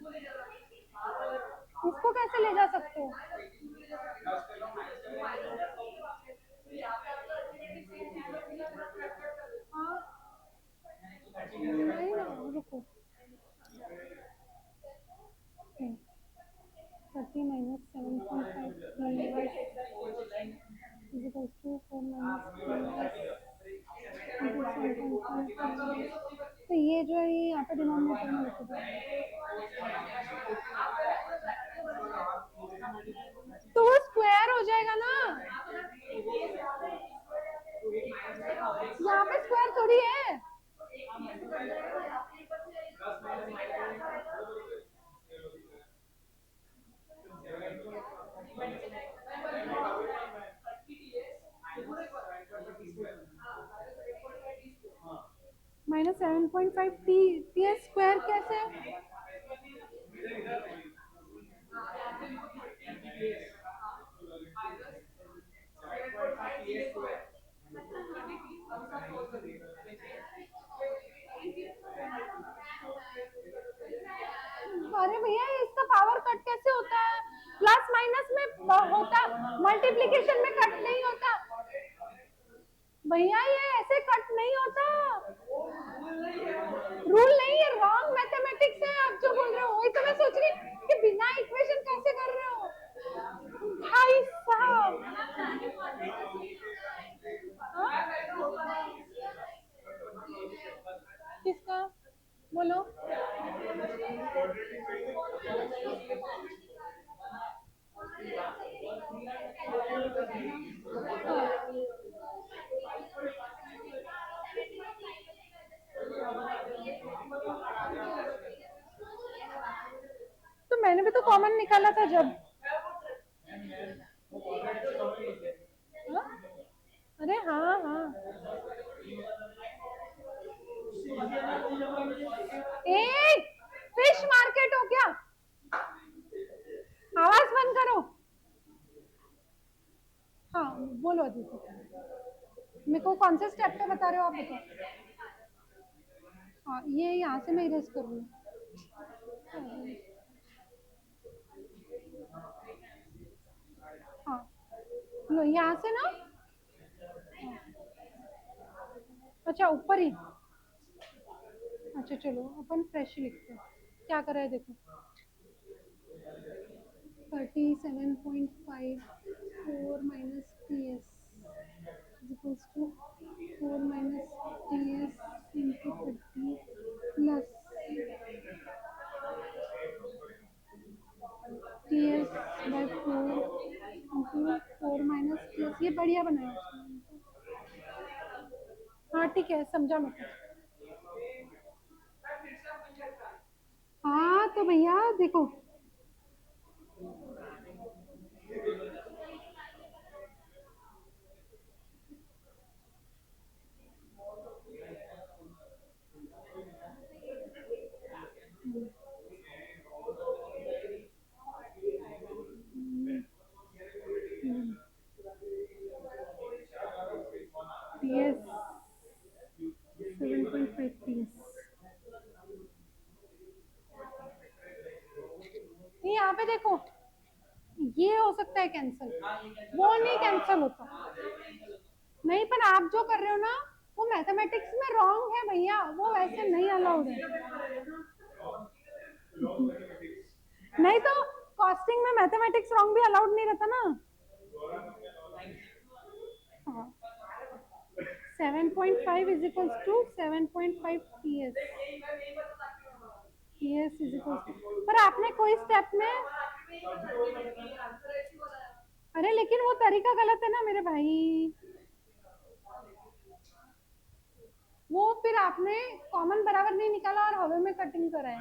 इसको कैसे ले जा सकते हो? हाँ नहीं ना, रुको। 30 minus 7.5 is equals to 4 minus 7.5। तो ये जो है ये यहाँ पे डिनोमिनेटर में लिख दो, तो वो स्क्वायर हो जाएगा ना। यहाँ पे स्क्वायर थोड़ी है। माइनस 7.5 टी स्क्वायर कैसे? अरे भैया इसका पावर कट कैसे होता है? प्लस माइनस में होता, मल्टीप्लिकेशन में कट नहीं होता भैया, ये ऐसे कट नहीं होता। रूल नहीं है, रॉन्ग मैथमेटिक्स है आप जो बोल रहे हो। वही तो मैं सोच रही कि बिना इक्वेशन कैसे कर रहे हो भाई साहब। किसका बोलो? तो मैंने भी तो कॉमन निकाला था जब। हाँ? अरे हाँ हाँ, एक फिश मार्केट हो क्या? आवाज बंद करो। हाँ बोलो अदिति, मेरे को कौन से स्टेप पे बता रहे हो आप बताओ। हाँ ये यहाँ से मैं इरेज कर रही हूँ। हाँ लो यहाँ से ना। अच्छा ऊपर ही, अच्छा चलो अपन फ्रेश ही लिखते हैं। क्या कर रहा है देखो, 37.5 4 minus ts is equals to 4 minus ts into 30 plus ts by 4 into 4 minus ts। ये बढ़िया बनाया उसने। हाँ ठीक है, समझा मतलब। हाँ तो भैया देखो, ts 7.5 ts। यहाँ पे देखो, ये हो सकता है कैंसिल, वो नहीं कैंसिल होता। नहीं पर आप जो कर रहे हो ना वो मैथमेटिक्स में रॉन्ग है भैया, वो वैसे नहीं अलाउड है। नहीं तो कॉस्टिंग में मैथमेटिक्स रॉन्ग भी अलाउड नहीं रहता ना। 7.5 is equals to 7.5 TS. TS is equals, पर आपने कोई स्टेप में, अरे लेकिन वो तरीका गलत है ना मेरे भाई। वो फिर आपने कॉमन बराबर नहीं निकाला और हवे में कटिंग करा है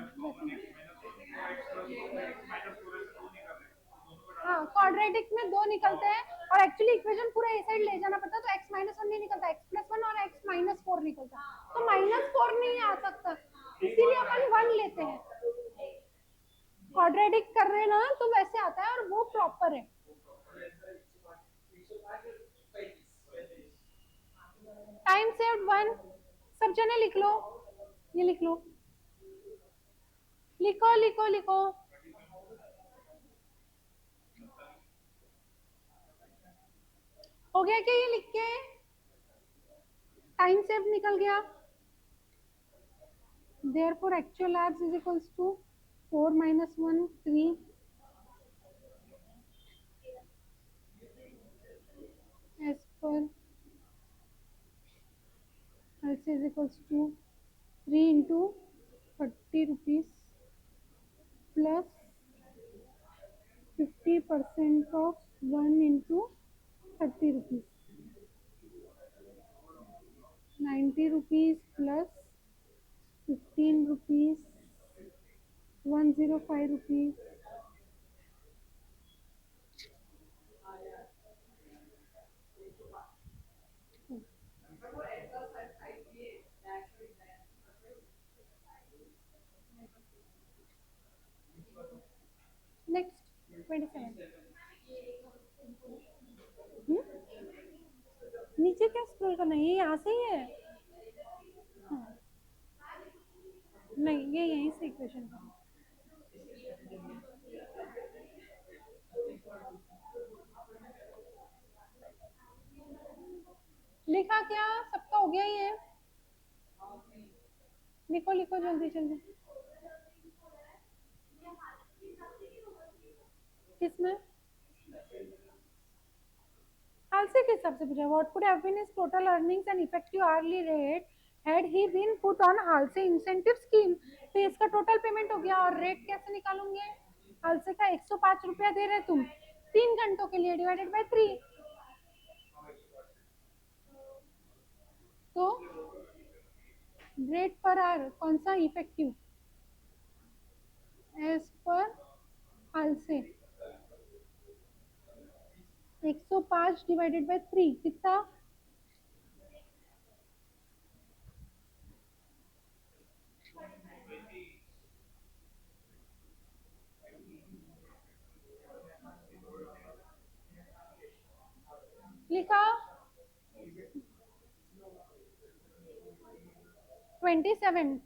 हाँ, क्वाड्रेटिक में दो निकलते हैं और एक्चुअली इक्वेशन पूरा ए साइड ले जाना पड़ता है, तो x माइनस वन नहीं निकलता, x प्लस वन और x माइनस फोर निकलता, तो माइनस फोर नहीं आ सकता, इसीलिए अपन वन लेते हैं। क्वाड्रेटिक कर रहे हैं ना तो वैसे आता है और वो प्रॉपर है। Time saved 1। सब जने लिख लो, ये लिख लो, लिखो लिखो लिखो। हो गया क्या ये लिख के? टाइम सेव निकल गया। therefore actual hours is equals to 4 minus 1 3 as per also is equals to 3 into 30 rupees plus 50% of 1 into 30 rupees, 90 rupees plus 15 rupees, 105 rupees, next 27। नीचे क्या स्क्रॉल करना है, ये यहाँ से ही है। हाँ। नहीं, ये यहीं से इक्वेशन का लिखा क्या? सबका हो गया ही है। लिखो लिखो जल्दी जल्दी। किसमें? हालसे के हिसाब से पूछा, what could have been his total earnings and effective hourly rate had he been put on Halsey incentive scheme. तो इसका टोटल पेमेंट हो गया और रेट कैसे निकालूंगे? हालसे का 105 रुपया दे रहे तुम 3 घंटों के लिए, डिवाइडेड बाय 3, तो रेट पर आवर कौन सा effective as per हालसे 105 divided by 3 कितना? लिखा 27।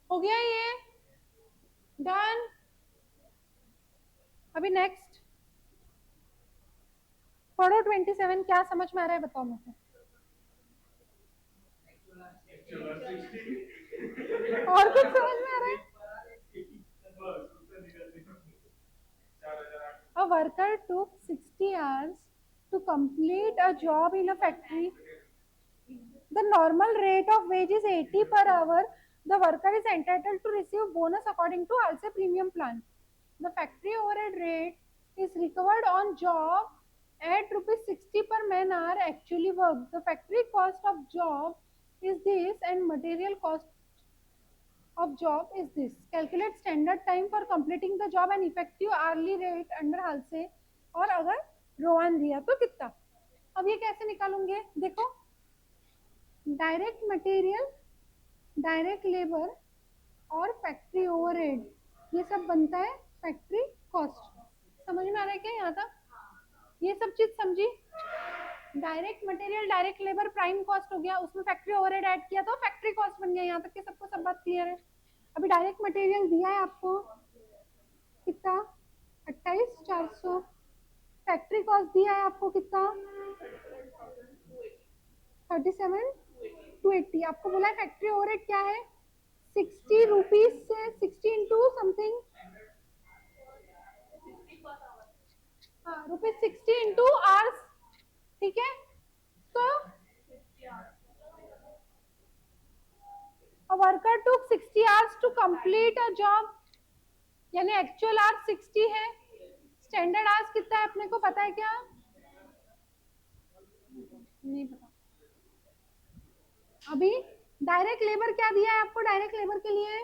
हो गया ये डन। अभी नेक्स्ट पढ़ो 27, क्या समझ में आ रहा है बताओ मुझे। और कुछ समझ में आ रहा है? A worker took 60 hours to complete a job in a factory. The normal rate of wage is 80 per hour. The worker is entitled to receive bonus according to Halse premium plan. The factory overhead rate is recovered on job at rupees 60 per man hour actually worked. The factory cost of job is this and material cost of job is this. Calculate standard time for completing the job and effective hourly rate under Halse, और अगर रोवान दिया तो कितना? अब ये कैसे निकालूंगे? देखो, डायरेक्ट मटेरियल, डायरेक्ट लेबर और फैक्ट्री ओवरहेड, ये सब बनता है फैक्ट्री कॉस्ट। समझ में आ रहा है क्या यहाँ तक? ये सब चीज समझी? Direct material, direct labour, prime cost हो गया, उसमें फैक्ट्री ओवरहेड ऐड किया तो फैक्ट्री कॉस्ट बन गया। यहाँ तक के सबको सब बात क्लियर है? अभी डायरेक्ट मटेरियल दिया है आपको कितना, 28,400। फैक्ट्री कॉस्ट दिया है आपको कितना, 37,280। आपको बोला है फैक्ट्री ओवरहेड क्या है, 60 रुपीज से 60 इंटू समथिंग, हाँ रुपीज 60 इंटू आवर्स, ठीक है। तो a worker took 60 hours to complete a job, यानी एक्चुअल आवर्स 60 है, स्टैंडर्ड आवर्स कितना है अपने को पता है क्या? नहीं पता। अभी डायरेक्ट लेबर क्या दिया है आपको, डायरेक्ट लेबर के लिए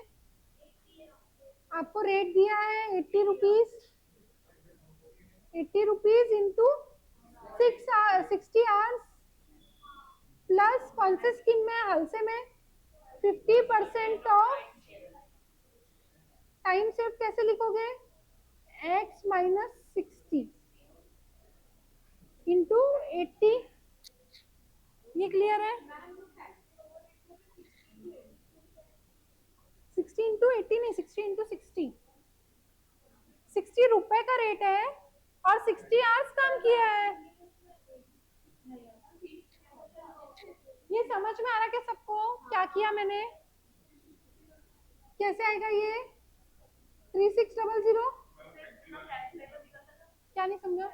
आपको रेट दिया है 80 rupees, 80 rupees into 60 hours plus कौन से स्कीम में, हल्से में 50% ऑफ टाइम सेव। कैसे लिखोगे, x माइनस 60 इंटू 80, ये क्लियर है? 60 इंटू 80 नहीं, 60 इंटू 60, 60 रुपए का रेट है और 60 आवर्स काम किया है। ये समझ में आ रहा क्या सबको, क्या किया मैंने? कैसे आएगा ये 3600? क्या नहीं समझा?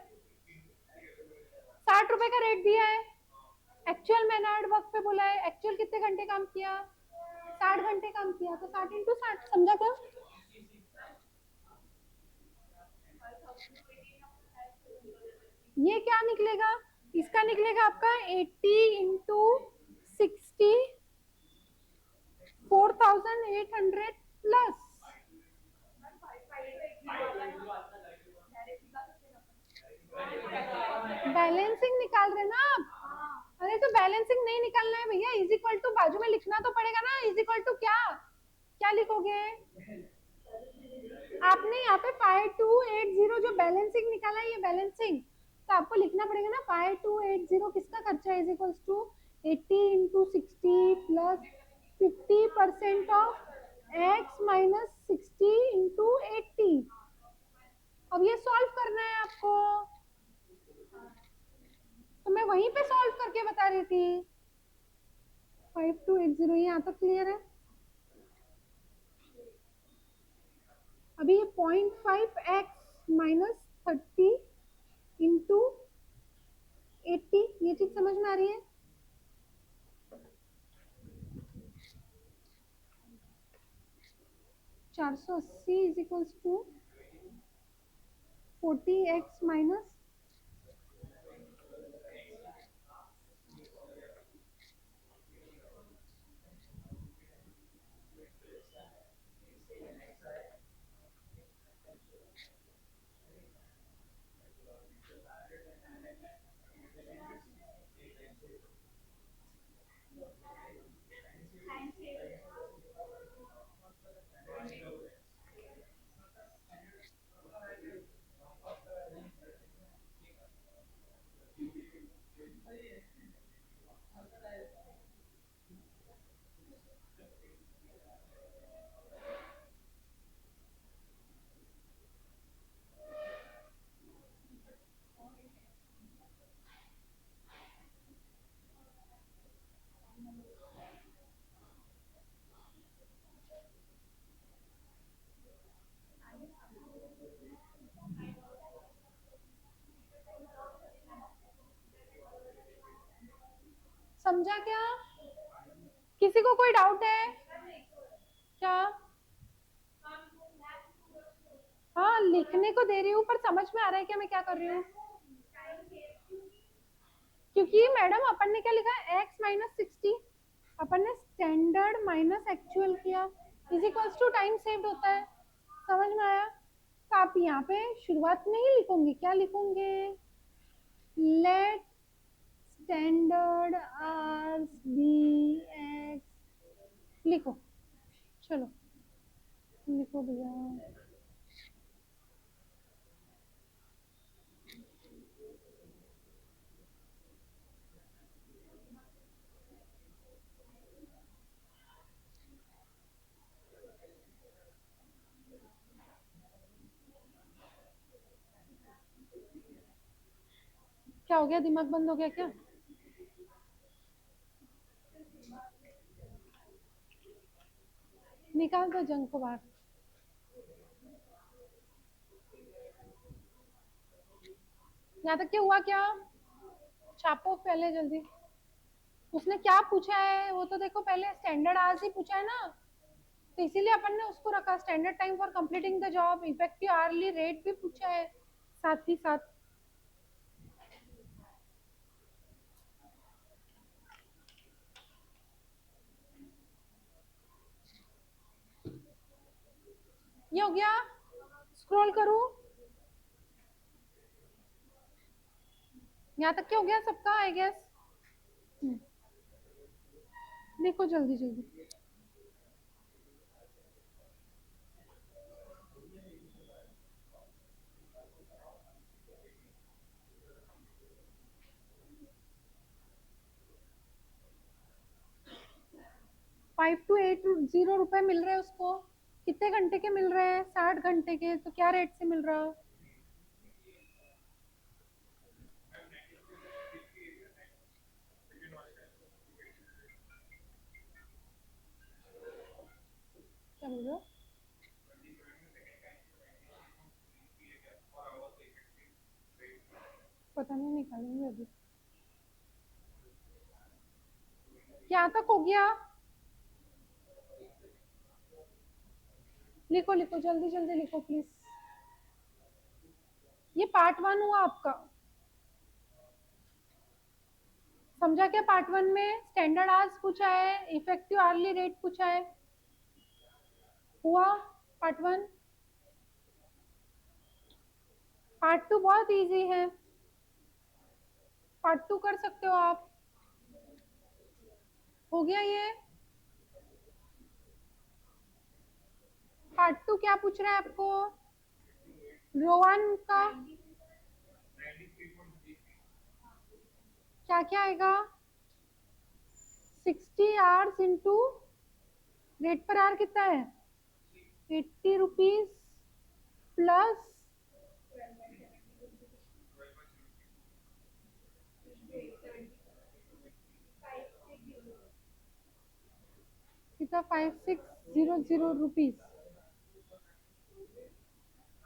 60 रुपए का रेट दिया है, एक्चुअल मैंने हार्ड वर्क पे बोला है, एक्चुअल कितने घंटे काम किया, 60 घंटे काम किया, तो 60 इंटू 60, समझा क्या? ये क्या निकलेगा, इसका निकलेगा आपका 80 इंटू 60, 4800 प्लस बैलेंसिंग निकाल रहे ना आप? अरे तो बैलेंसिंग नहीं निकालना है भैया, इज इक्वल टू बाजू में लिखना तो पड़ेगा ना, इज इक्वल टू क्या, क्या लिखोगे आपने यहाँ पे 5280 जो बैलेंसिंग निकाला है, ये बैलेंसिंग, तो आपको लिखना पड़ेगा ना 5280 किसका खर्चा है, is equal to 80 into 60 plus 50% of x minus 60 into 80। अब ये सॉल्व करना है आपको, तो मैं वहीं पे सॉल्व करके बता रही थी। 5280 यहाँ तक क्लियर है? अभी ये 0.5x माइनस 30 इंटू 80, ये चीज समझ में आ रही है? चार सौ अस्सी is equals to 40x minus, समझा क्या? किसी को कोई डाउट है क्या? हाँ लिखने को दे रही हूँ, पर समझ में आ रहा है क्या मैं क्या कर रही हूँ? क्योंकि मैडम अपन ने क्या लिखा, x माइनस 60, अपन ने स्टैंडर्ड माइनस एक्चुअल किया, is equals to time saved होता है। समझ में आया? तो आप यहाँ पे शुरुआत में ही लिखोगे, क्या लिखोगे, let standard hours be X, लिखो चलो। लिखो भैया। क्या हो गया, दिमाग बंद हो गया क्या? निकाल दो जंग को बाहर। यहाँ तक क्या हुआ क्या? छापो पहले जल्दी। उसने क्या पूछा है वो तो देखो पहले। स्टैंडर्ड आवर्स ही पूछा है ना, तो इसीलिए अपन ने उसको रखा। Standard time for completing the job, effective hourly rate भी पूछा है साथ ही साथ। ये हो गया। स्क्रॉल करूं? यहाँ तक क्या हो गया सबका आई गेस। देखो जल्दी जल्दी। ₹5,280 मिल रहे हैं उसको। कितने घंटे के मिल रहे हैं? 60 घंटे के। तो क्या रेट से मिल रहा? क्या बोल रहे हो? पता नहीं, निकालेंगे अभी। क्या तक हो गया? लिखो लिखो जल्दी जल्दी लिखो प्लीज। ये पार्ट 1 हुआ आपका। समझा क्या? पार्ट 1 में स्टैंडर्ड आवर्स पूछा है, इफेक्टिव आवर्ली रेट पूछा है। हुआ पार्ट 1। पार्ट 2 बहुत इजी है। पार्ट 2 कर सकते हो आप। हो गया ये। पार्ट 2 क्या पूछ रहा है आपको? रोवन का क्या क्या आएगा? 60 hours into rate per our कितना है? ₹80 प्लस कितना? ₹5600।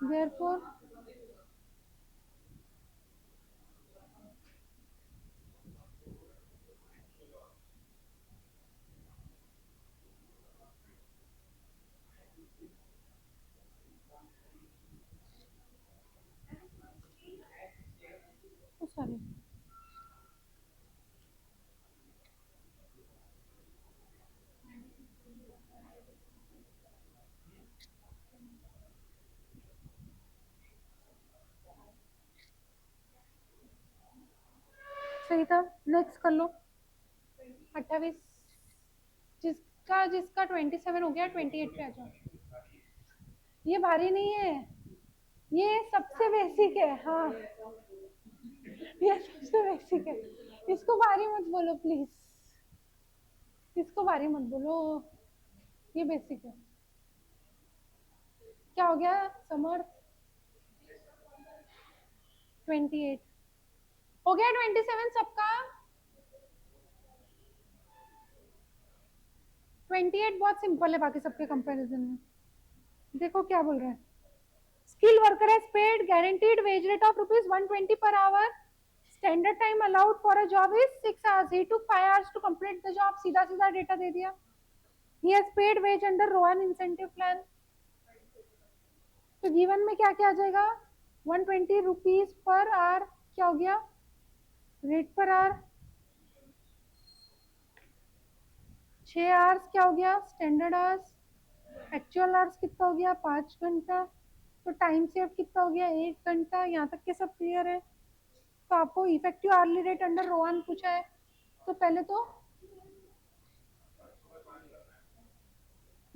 therefore sorry. सही था। नेक्स्ट कर लो। 28। जिसका जिसका 27 हो गया 28 पे आ जाओ। ये भारी नहीं है, ये सबसे बेसिक है। हाँ, ये सबसे बेसिक है। इसको भारी मत बोलो प्लीज। इसको भारी मत बोलो, ये बेसिक है। क्या हो गया समर? 28 हो गया। 27 सबका। 28 बहुत सिंपल है बाकी सबके कंपैरिजन में। देखो क्या बोल रहा है। Skill worker has paid guaranteed veg rate of ₹120 per hour. Standard time allowed for a job is 6 hours. He took 5 hours to complete the job. सीधा सीधा डेटा दे दिया। He has paid wage under Rowan incentive plan. तो जीवन में क्या क्या आ जाएगा? ₹120 पर आवर। क्या हो गया रेट पर आवर? 6 आवर्स। क्या हो गया स्टैंडर्ड आवर्स? एक्चुअल आवर्स कितना हो गया? 5 घंटा। तो टाइम सेव कितना हो गया? 1 घंटा। यहाँ तक के सब क्लियर है। तो आपको effective hourly rate under Rowan पूछा है, तो पहले तो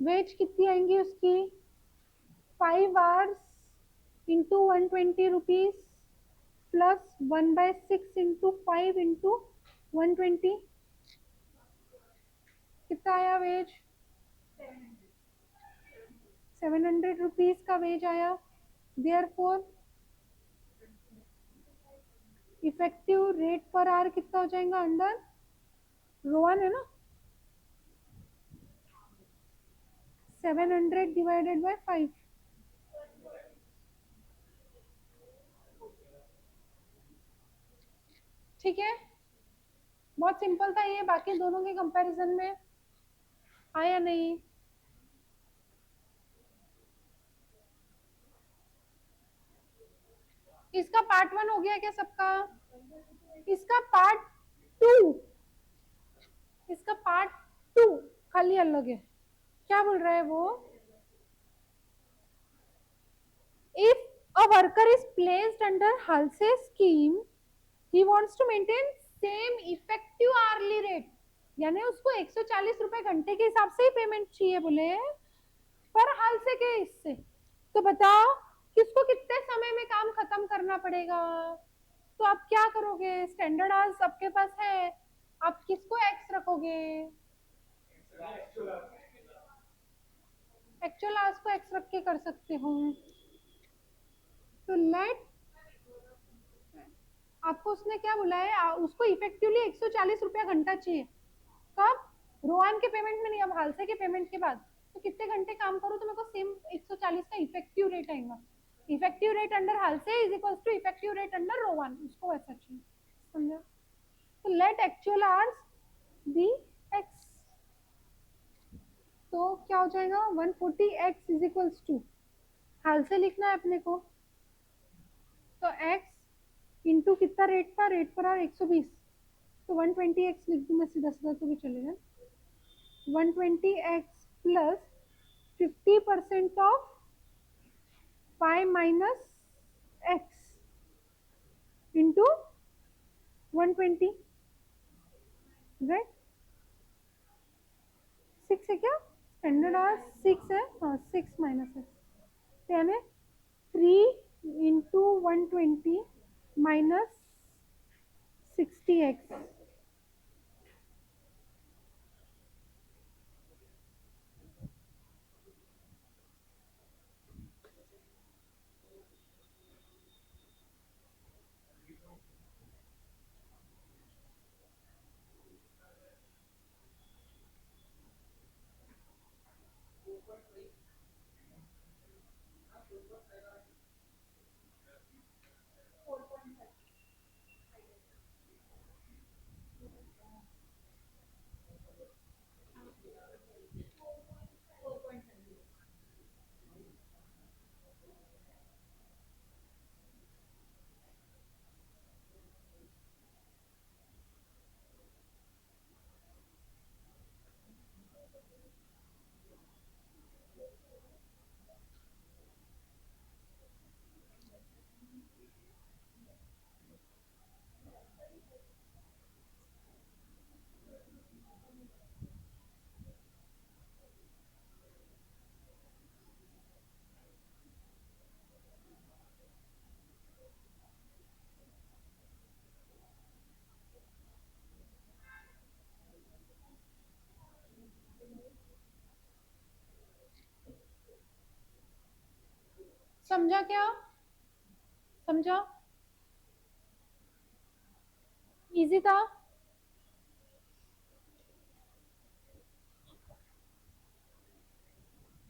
वेज कितनी आएंगी उसकी? 5 hours into 120 rupees plus 1/6 into 5 into 120, कितना आया वेज? 700 रुपीज का वेज आया. Therefore effective rate per our कितना हो जाएगा अंडर रो 1 है ना, 700 डिवाइडेड बाय 5. ठीक है, बहुत सिंपल था ये. बाकी दोनों के कंपैरिजन में आया नहीं? इसका पार्ट 1 हो गया क्या सबका? इसका पार्ट 2, इसका पार्ट 2 खाली अलग है. क्या बोल रहा है वो? If a worker is placed under Halsey scheme, he wants to maintain same effective hourly rate. यानी उसको 140 रुपए घंटे के हिसाब से ही पेमेंट चाहिए बोले पर हालसे के इससे. तो बताओ किसको कितने समय में काम खत्म करना पड़ेगा? तो आप क्या करोगे? स्टैंडर्ड आवर्स आपके पास है, आप किसको एक्स रखोगे? एक्चुअल आवर्स को एक्स रख के कर सकते हो. तो लेट, आपको उसने क्या बोला है? उसको इफेक्टिवली 140 रुपया घंटा चाहिए. कब? रोआन के पेमेंट में नहीं, अब हालसे के पेमेंट के बाद. तो कितने घंटे काम करो तो मेरे को सेम 140 का इफेक्टिव रेट आएगा. Effective rate under Halsey is equal to effective rate under Rowan. उसको वैसा चाहिए. समझा? तो let actual hours be X. तो क्या हो जाएगा? 140 X is equals to, Halsey लिखना है अपने को, तो एक्स इंटू कितना रेट था? रेट पर आर 120, तो 120 एक्स लिख दूँ मैं सीधा सीधा तो भी चलेगा. 120 x plus 50% of 5 minus x into 120, right. 6 है क्या? स्टैंडर्ड आवर 6 है. हाँ, 6 माइनस एक्स, यानी 3 इंटू 120 माइनस 60x. समझा क्या? समझा? इजी था.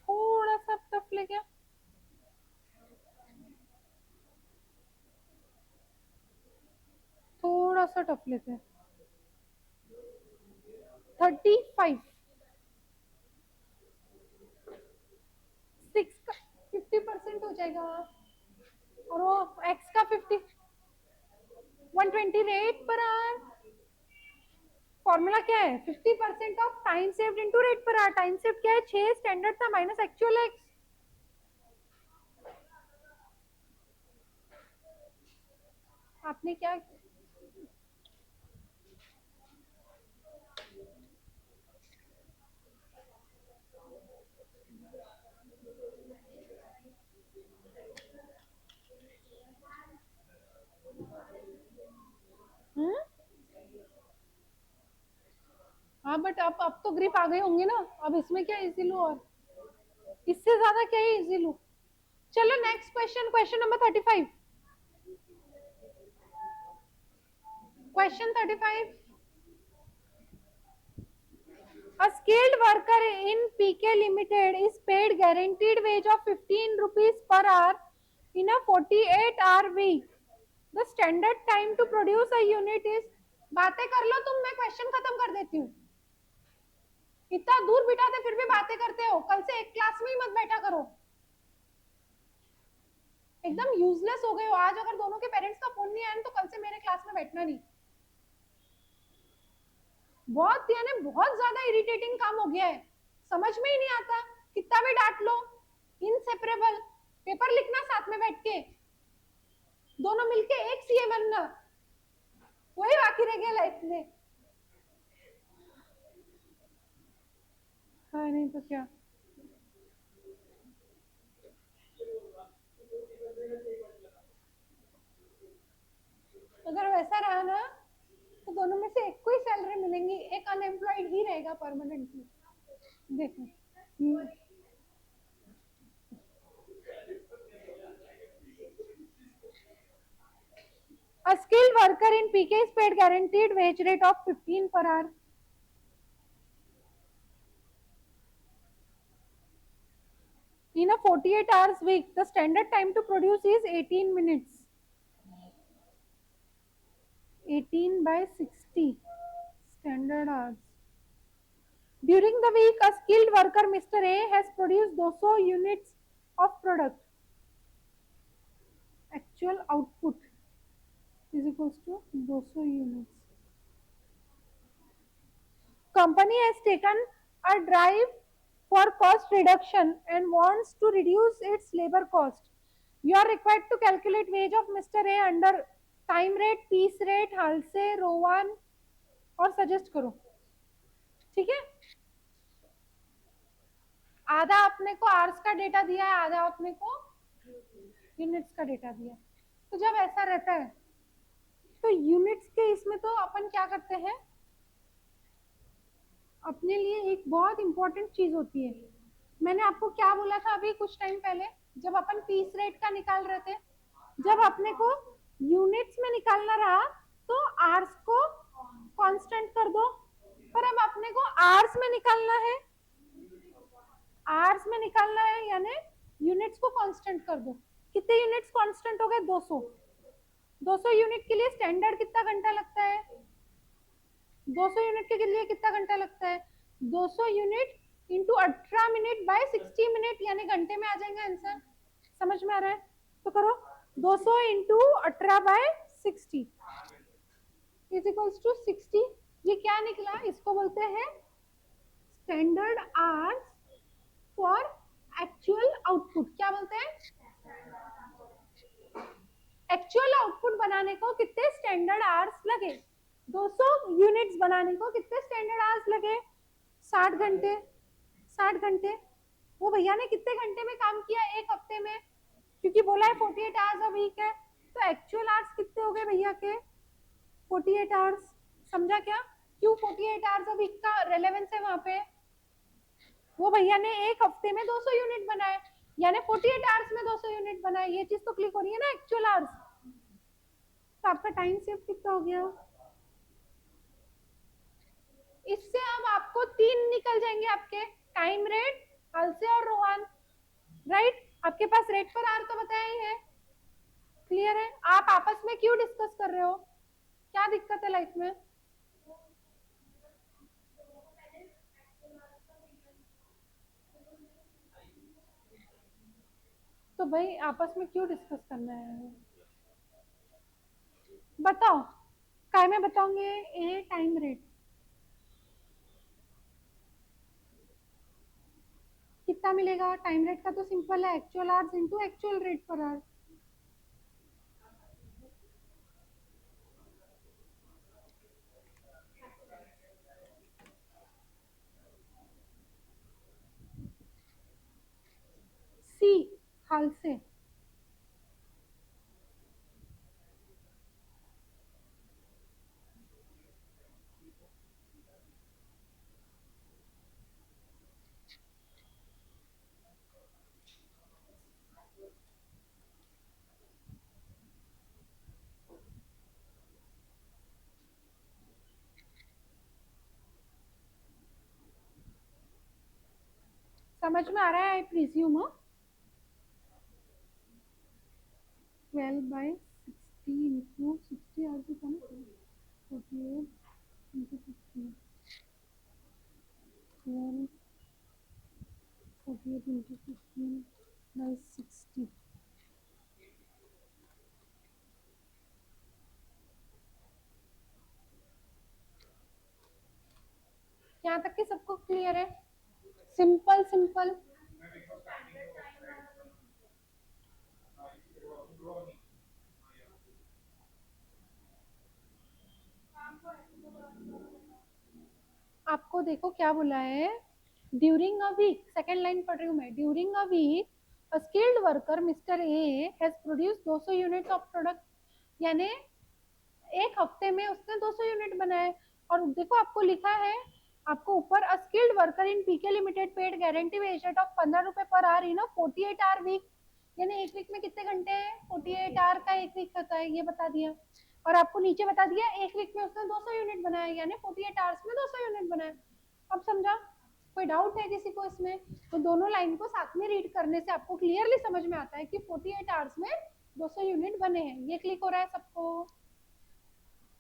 थोड़ा सा टफ ले गया. थोड़ा सा टफ लेते हैं. 35, 6 का 50% हो जाएगा. और वो एक्स का 50, 120 रेट पर आर. फॉर्मूला क्या है? 50% of time saved into rate per are. Time saved क्या है? 6 स्टैंडर्ड था माइनस एक्चुअल एक्स. आपने क्या? हाँ बट अब तो ग्रिप आ गए होंगे ना, अब इसमें क्या इजी लू, और इससे ज्यादा क्या ही इजी लू। चलो next question, question number 35। Question 35। A skilled worker in PK Limited is paid guaranteed wage of 15 rupees per hour in a 48-hour week. The standard time to produce a unit is, बातें कर लो तुम, मैं क्वेश्चन खत्म कर देती हूँ। इतना दूर बिठाते फिर भी बातें करते हो, कल से एक क्लास में ही मत बैठा करो। एकदम यूजलेस हो गए हो। आज अगर दोनों के पेरेंट्स का फोन नहीं आया तो कल से मेरे क्लास में बैठना नहीं। बहुत यानी बहुत ज्यादा इरिटेटिंग काम हो गया है, समझ में ही नहीं आता, कितना भी डांट लो। इनसेपरेबल, पेपर लिखना साथ में बैठ के, दोनों मिलके एक सीए बनना, वही बाकी रह गया लाइफ में। हाँ नहीं तो क्या। अगर वैसा रहा ना तो दोनों में से एक को ही सैलरी मिलेंगी, एक अनएम्प्लॉयड ही रहेगा परमानेंटली। देखो A skilled worker in PK is paid guaranteed wage rate of 15 per hour. In a 48 hours week, the standard time to produce is 18 minutes. 18 by 60 standard hours. During the week, a skilled worker, Mr. A, has produced 200 units of product. Actual output is equals to 200 units. Company has taken a drive for cost reduction and wants to reduce its labor cost. You are required to calculate wage of Mr. A under time rate, piece rate, halse, rowan और सजेस्ट करो। ठीक है, आधा अपने को आवर्स का डेटा दिया है, आधा अपने को यूनिट्स का डेटा दिया है। तो जब ऐसा रहता है तो यूनिट्स के इसमें तो अपन क्या करते हैं, अपने लिए एक बहुत इंपॉर्टेंट चीज होती है। मैंने आपको क्या बोला था अभी कुछ टाइम पहले, जब अपन पीस रेट का निकाल रहे थे, जब अपने को यूनिट्स में निकालना रहा तो आर्स को कांस्टेंट कर दो, पर अब अपने को आर्स में निकालना है, आवर्स में निकालना है, यानी यूनिट्स को कांस्टेंट कर दो। कितने यूनिट्स कांस्टेंट हो गए? 200। 200 यूनिट के लिए स्टैंडर्ड कितना घंटा लगता है? 200 यूनिट के लिए कितना घंटा लगता है? 200 unit into 18 minute by 60 minute, यानी घंटे में आ जाएगा आंसर। समझ में आ रहा है तो करो। 200 into 18 by 60 is equals to 60। ये क्या निकला? इसको बोलते हैं standard hours for actual output. क्या बोलते हैं? एक्चुअल आउटपुट बनाने को कितने स्टैंडर्ड आवर्स लगे? 200 यूनिट्स बनाने को कितने स्टैंडर्ड आवर्स लगे? 60 घंटे। 60 घंटे। वो भैया ने कितने घंटे में काम किया एक हफ्ते में? क्योंकि बोला है 48 आवर्स अ वीक है, तो एक्चुअल आवर्स कितने हो गए भैया के? 48 आवर्स। समझा क्या? क्यों 48 आवर्स अ वीक का रेलेवेंस है वहां पे? वो भैया ने एक हफ्ते में 200 यूनिट बनाए, यानी 48 आवर्स में 200 यूनिट बनाए। ये चीज तो क्लिक हो रही है ना, एक्चुअल आवर्स। तो आपका टाइम सेव कितना हो गया? इससे अब आपको 3 निकल जाएंगे आपके, टाइम रेट, हल्से और रोहन। राइट, आपके पास रेट पर आर तो बताया ही है। क्लियर है? आप आपस में क्यों डिस्कस कर रहे हो? क्या दिक्कत है लाइफ में? तो भाई आपस में क्यों डिस्कस करना है? बताओ, काय में बताओगे? ए टाइम रेट कितना मिलेगा? टाइम रेट का तो सिंपल है, actual hours into actual rate per hour. See Halsey समझ में आ रहा है आई प्रिज्यूम? 12/60 इंटू 60 आज भी था ना, 48 इंटू 15, 12 48 इंटू 15/60। यहाँ तक कि सबको क्लियर है? Simple simple. आपको देखो क्या बोला है, during a week, second line पढ़ रही हूँ मैं, during a week a skilled worker mister A has produce 200 units of product, यानी एक हफ्ते में उसने 200 यूनिट बनाए। और देखो आपको लिखा है, आपको ऊपर a skilled worker in PK limited paid guarantee wage rate of 15 रुपए per hour in 48 our week, यानी एक वीक में कितने घंटे हैं, 48 आवर का एक वीक होता है, ये बता दिया। और आपको नीचे बता दिया एक वीक में उसने 200 यूनिट बनाया, यानी 48 आवर्स में 200 यूनिट बनाया। अब समझा? कोई डाउट है किसी को इसमें? तो दोनों लाइन को साथ में रीड करने से आपको क्लियरली समझ में आता है कि 48 आवर्स में 200 यूनिट बने हैं। ये क्लिक हो रहा है सबको?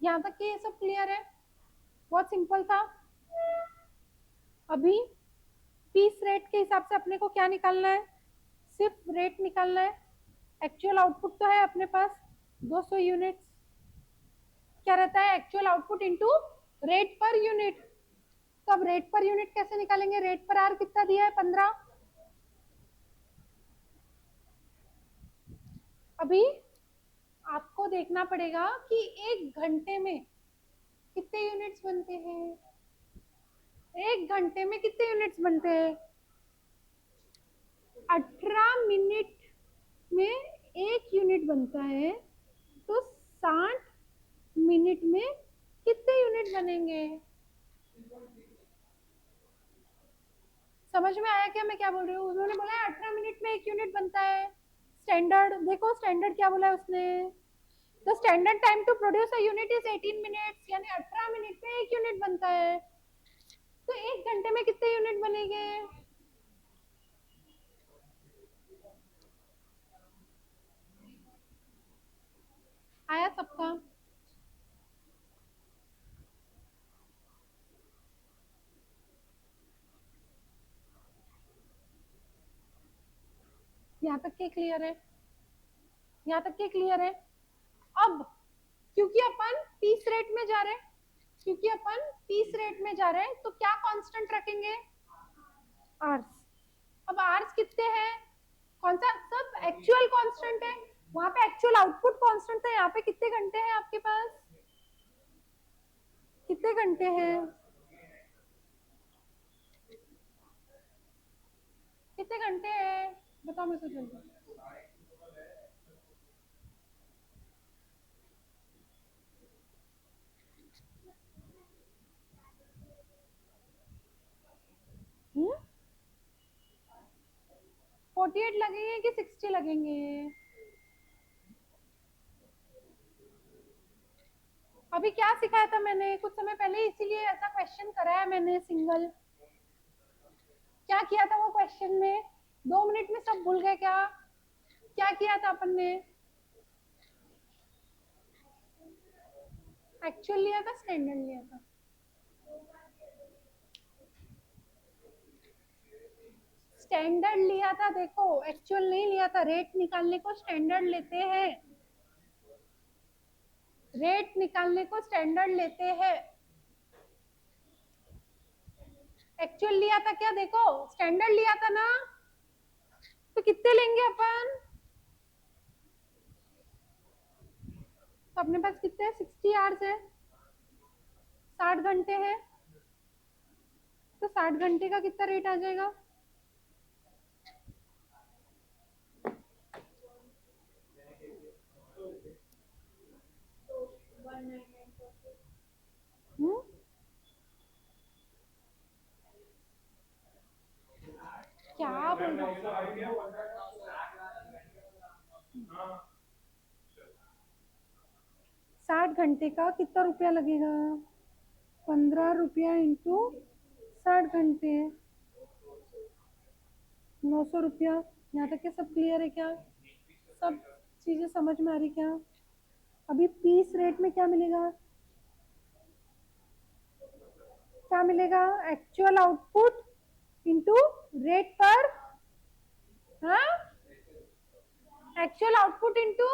यहाँ तक कि ये सब क्लियर है? बहुत सिंपल था। अभी पीस रेट के हिसाब से अपने को क्या निकालना है, सिर्फ रेट निकालना है। एक्चुअल आउटपुट तो है अपने पास 200 यूनिट्स, क्या रहता है actual output into rate per unit. तो अब रेट पर यूनिट कैसे निकालेंगे, रेट पर आर कितना दिया है 15। अभी आपको देखना पड़ेगा कि एक घंटे में कितने यूनिट्स बनते हैं, एक घंटे में कितने यूनिट्स बनते हैं, 18 मिनट में एक यूनिट बनता है, तो 60 मिनट में कितने यूनिट बनेंगे? समझ में आया क्या मैं क्या बोल रही हूँ? उन्होंने बोला है 18 मिनट में एक यूनिट बनता है। स्टैंडर्ड देखो, स्टैंडर्ड क्या बोला है उसने, the standard time to produce a unit is 18 minutes, यानी 18 मिनट में एक यूनिट बनता है। तो एक घंटे में कितने यूनिट बनेंगे? आया सबका? यहाँ तक के क्लियर है? यहाँ तक के क्लियर है? अब क्योंकि अपन पीस रेट में जा रहे हैं, क्योंकि अपन पीस रेट में जा रहे हैं, तो क्या कांस्टेंट रखेंगे, आर्स। अब आर्स कितने हैं, कौन सा, सब एक्चुअल कांस्टेंट है। वहां पे एक्चुअल आउटपुट कांस्टेंट था, यहाँ पे कितने घंटे हैं आपके पास, कितने घंटे हैं, कितने घंटे हैं बताओ मेरे को जल्दी। हम्म, 48 लगेंगे कि 60 लगेंगे? अभी क्या सिखाया था मैंने कुछ समय पहले, इसीलिए ऐसा क्वेश्चन कराया मैंने सिंगल। क्या किया था वो क्वेश्चन में, 2 मिनट में सब भूल गए क्या? क्या किया था अपन ने, एक्चुअल लिया था स्टैंडर्ड लिया था? स्टैंडर्ड लिया था, देखो एक्चुअल नहीं लिया था। रेट निकालने को स्टैंडर्ड लेते हैं, रेट निकालने को स्टैंडर्ड लेते हैं। एक्चुअल लिया था क्या, देखो स्टैंडर्ड लिया था ना, तो कितने लेंगे अपन, तो अपने पास कितने हैं, 60 आवर्स है, 60 घंटे है, तो 60 घंटे का कितना रेट आ जाएगा, हम्म? क्या बोल रहा है? 60 घंटे का कितना रुपया लगेगा, 15 रुपया इंटू 60 घंटे, 900 रुपया। यहाँ तक के सब क्लियर है क्या? सब चीजें समझ में आ रही क्या? अभी पीस रेट में क्या मिलेगा? क्या मिलेगा? एक्चुअल आउटपुट इंटू रेट पर, हाँ, actual output into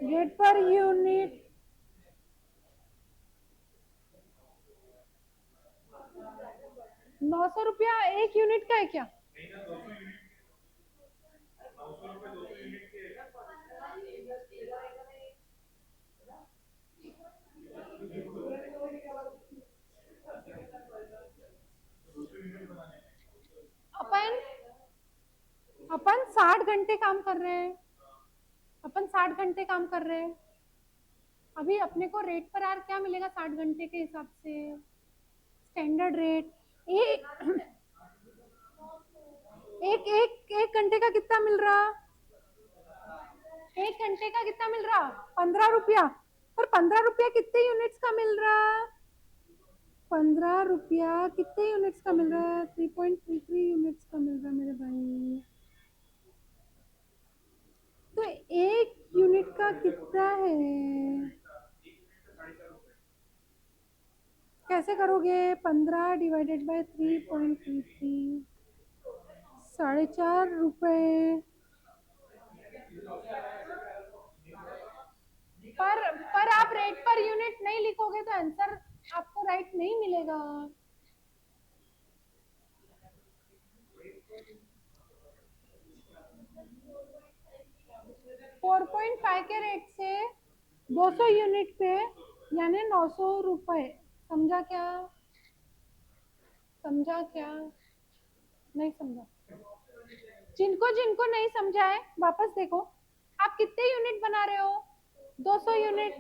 rate per unit. ₹900 एक यूनिट का है क्या? अपन अपन 60 घंटे काम कर रहे हैं। अपन 60 घंटे काम कर रहे हैं। अभी अपने को रेट पर आर क्या मिलेगा 60 घंटे के हिसाब से? Standard rate. एक एक एक एक घंटे का कितना मिल रहा? एक घंटे का कितना मिल रहा? 15 रुपया। पर 15 रुपया कितने यूनिट्स का मिल रहा? 15 रुपया कितने यूनिट्स का मिल रहा है? 3.33 यूनिट्स का मिल रहा है मेरे भाई। तो एक यूनिट का कितना है? कैसे करोगे? 15 डिवाइडेड बाय 3.33, 4.5 रुपए। पर आप रेट पर यूनिट नहीं लिखोगे तो आंसर आपको राइट नहीं मिलेगा। 4.5 के रेट से 200 यूनिट पे यानी 900 रुपए। समझा क्या? समझा क्या? नहीं समझा? जिनको जिनको नहीं समझा है वापस देखो। आप कितने यूनिट बना रहे हो? 200 यूनिट।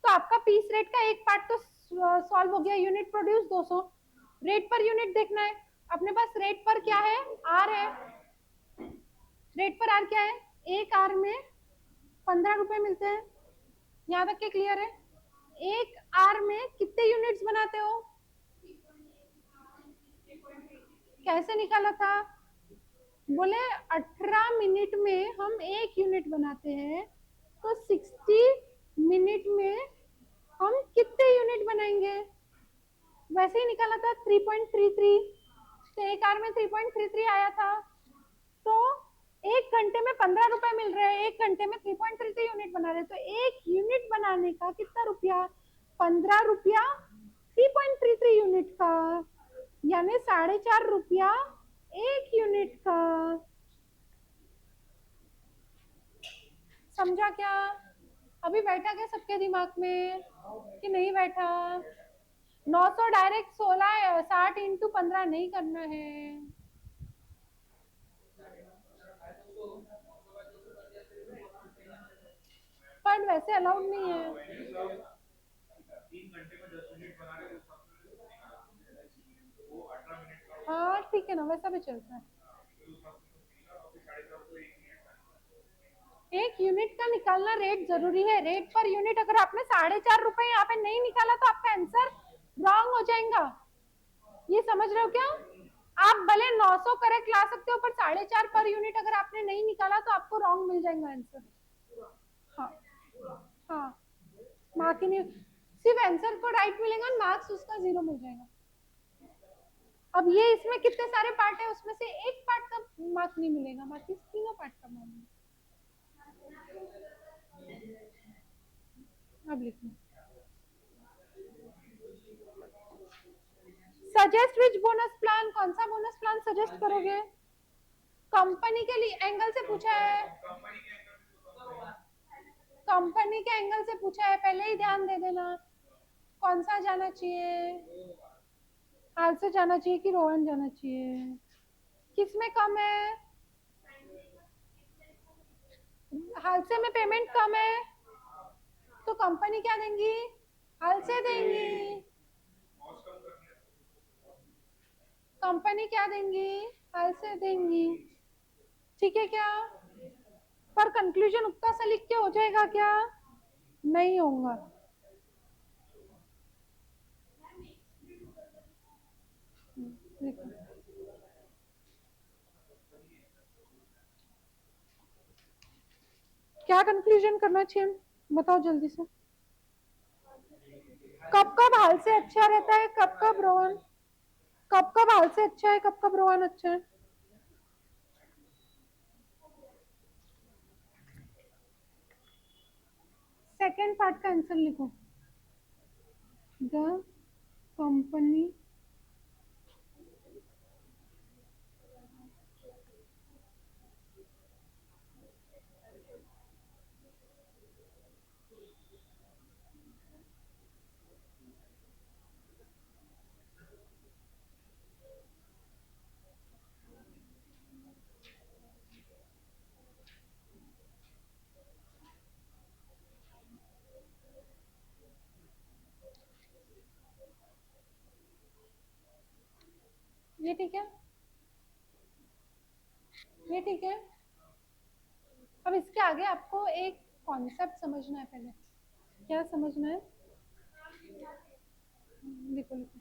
तो आपका पीस रेट का एक पार्ट तो सॉल्व हो गया। Unit produce 200। Rate per unit देखना है। अपने पास रेट पर क्या है? आर है। रेट पर आर क्या है? एक आर में 15 रुपए मिलते हैं। यहाँ तक के क्लियर है? एक आर में कितने यूनिट्स बनाते हो? कैसे निकाला था? बोले 18 मिनट में हम एक यूनिट बनाते हैं, तो 60 मिनट में हम कितने यूनिट बनाएंगे? वैसे ही निकाला था 3.33। तो एक आर में 3.33 आया था। तो एक घंटे में 15 रुपए मिल रहे हैं। एक घंटे में 3.33 यूनिट बना रहे हैं, तो एक यूनिट बनाने का कितना रुपया? 15 रुपया 3.33 यूनिट का, यानी 4.5 रुपया एक यूनिट का। समझा क्या? अभी बैठा क्या सबके दिमाग में कि नहीं बैठा? 900 डायरेक्ट 16 60 इंटू 15 नहीं करना है। पर वैसे अलाउड नहीं है। हाँ ठीक है ना, वैसा भी चलता है। एक यूनिट का निकालना रेट जरूरी है। रेट पर यूनिट अगर आपने 4.5 रुपए यहाँ पे नहीं निकाला तो आपका आंसर रॉन्ग हो जाएगा। ये समझ रहे हो क्या? आप भले 900 करेक्ट ला सकते हो, पर 4.5 पर यूनिट अगर आपने नहीं निकाला तो आपको रॉन्ग मिल जाएगा आंसर। हाँ हाँ, मार्क ही नहीं, सिर्फ आंसर को राइट मिलेगा, मार्क्स उसका 0 मिल जाएगा। अब ये इसमें कितने सारे पार्ट है, उसमें से एक पार्ट का मार्क नहीं मिलेगा, बाकी तीनों पार्ट का मार्क मिलेगा। अब लिखो, सजेस्ट विच बोनस प्लान। कौन सा बोनस प्लान सजेस्ट करोगे? कंपनी के लिए एंगल से पूछा है। कंपनी के एंगल से पूछा है, पहले ही ध्यान दे देना। कौन सा जाना चाहिए? हाल से जाना चाहिए कि रोहन जाना चाहिए? किस में कम है? हाल से में पेमेंट कम है, तो कंपनी क्या देंगी? हाल से देंगी। कंपनी क्या देंगी? हाल से देंगी। ठीक है क्या? पर कंक्लूजन उतना सा लिख के हो जाएगा क्या? नहीं होगा। क्या कंक्लूजन करना चाहिए बताओ जल्दी से। कब कब हाल से अच्छा रहता है, कब कब रोहन, कब कब हाल से अच्छा है, कब कब रोहन अच्छा है। सेकेंड पार्ट का आंसर लिखो। द कंपनी ये ठीक है, ये ठीक है। अब इसके आगे आपको एक कॉन्सेप्ट समझना है पहले। क्या समझना है? लिखो लिखो।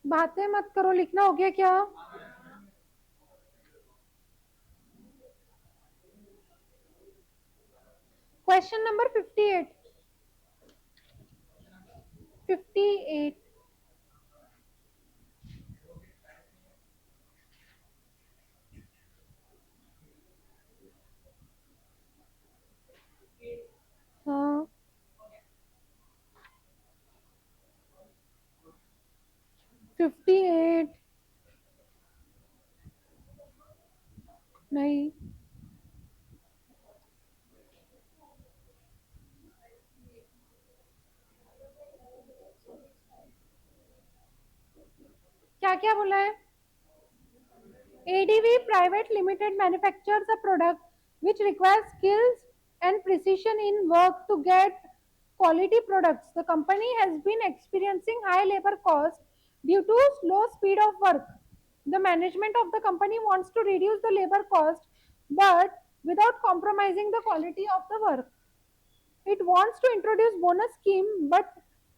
बातें मत करो, लिखना हो गया क्या? Question number 58। 58। हाँ 58। नहीं, क्या क्या बोला है? ADV Private Limited manufactures a product which requires skills and precision in work to get quality products. The company has been experiencing high labor costs due to slow speed of work. The management of the company wants to reduce the labor cost but without compromising the quality of the work. It wants to introduce bonus scheme but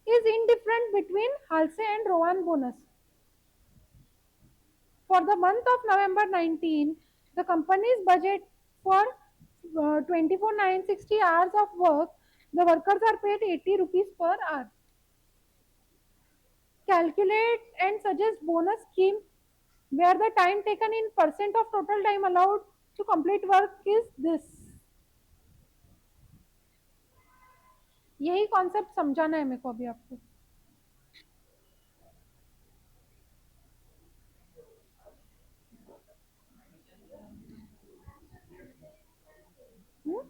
is indifferent between Halse and Rowan bonus. For the month of November 19, the company's budget for 24,960 hours of work, the workers are paid 80 rupees per hour. Calculate and suggest bonus scheme where the time taken in percent of total time allowed to complete work is this. यही कॉन्सेप्ट समझाना है मेरे को अभी आपको। हुँ?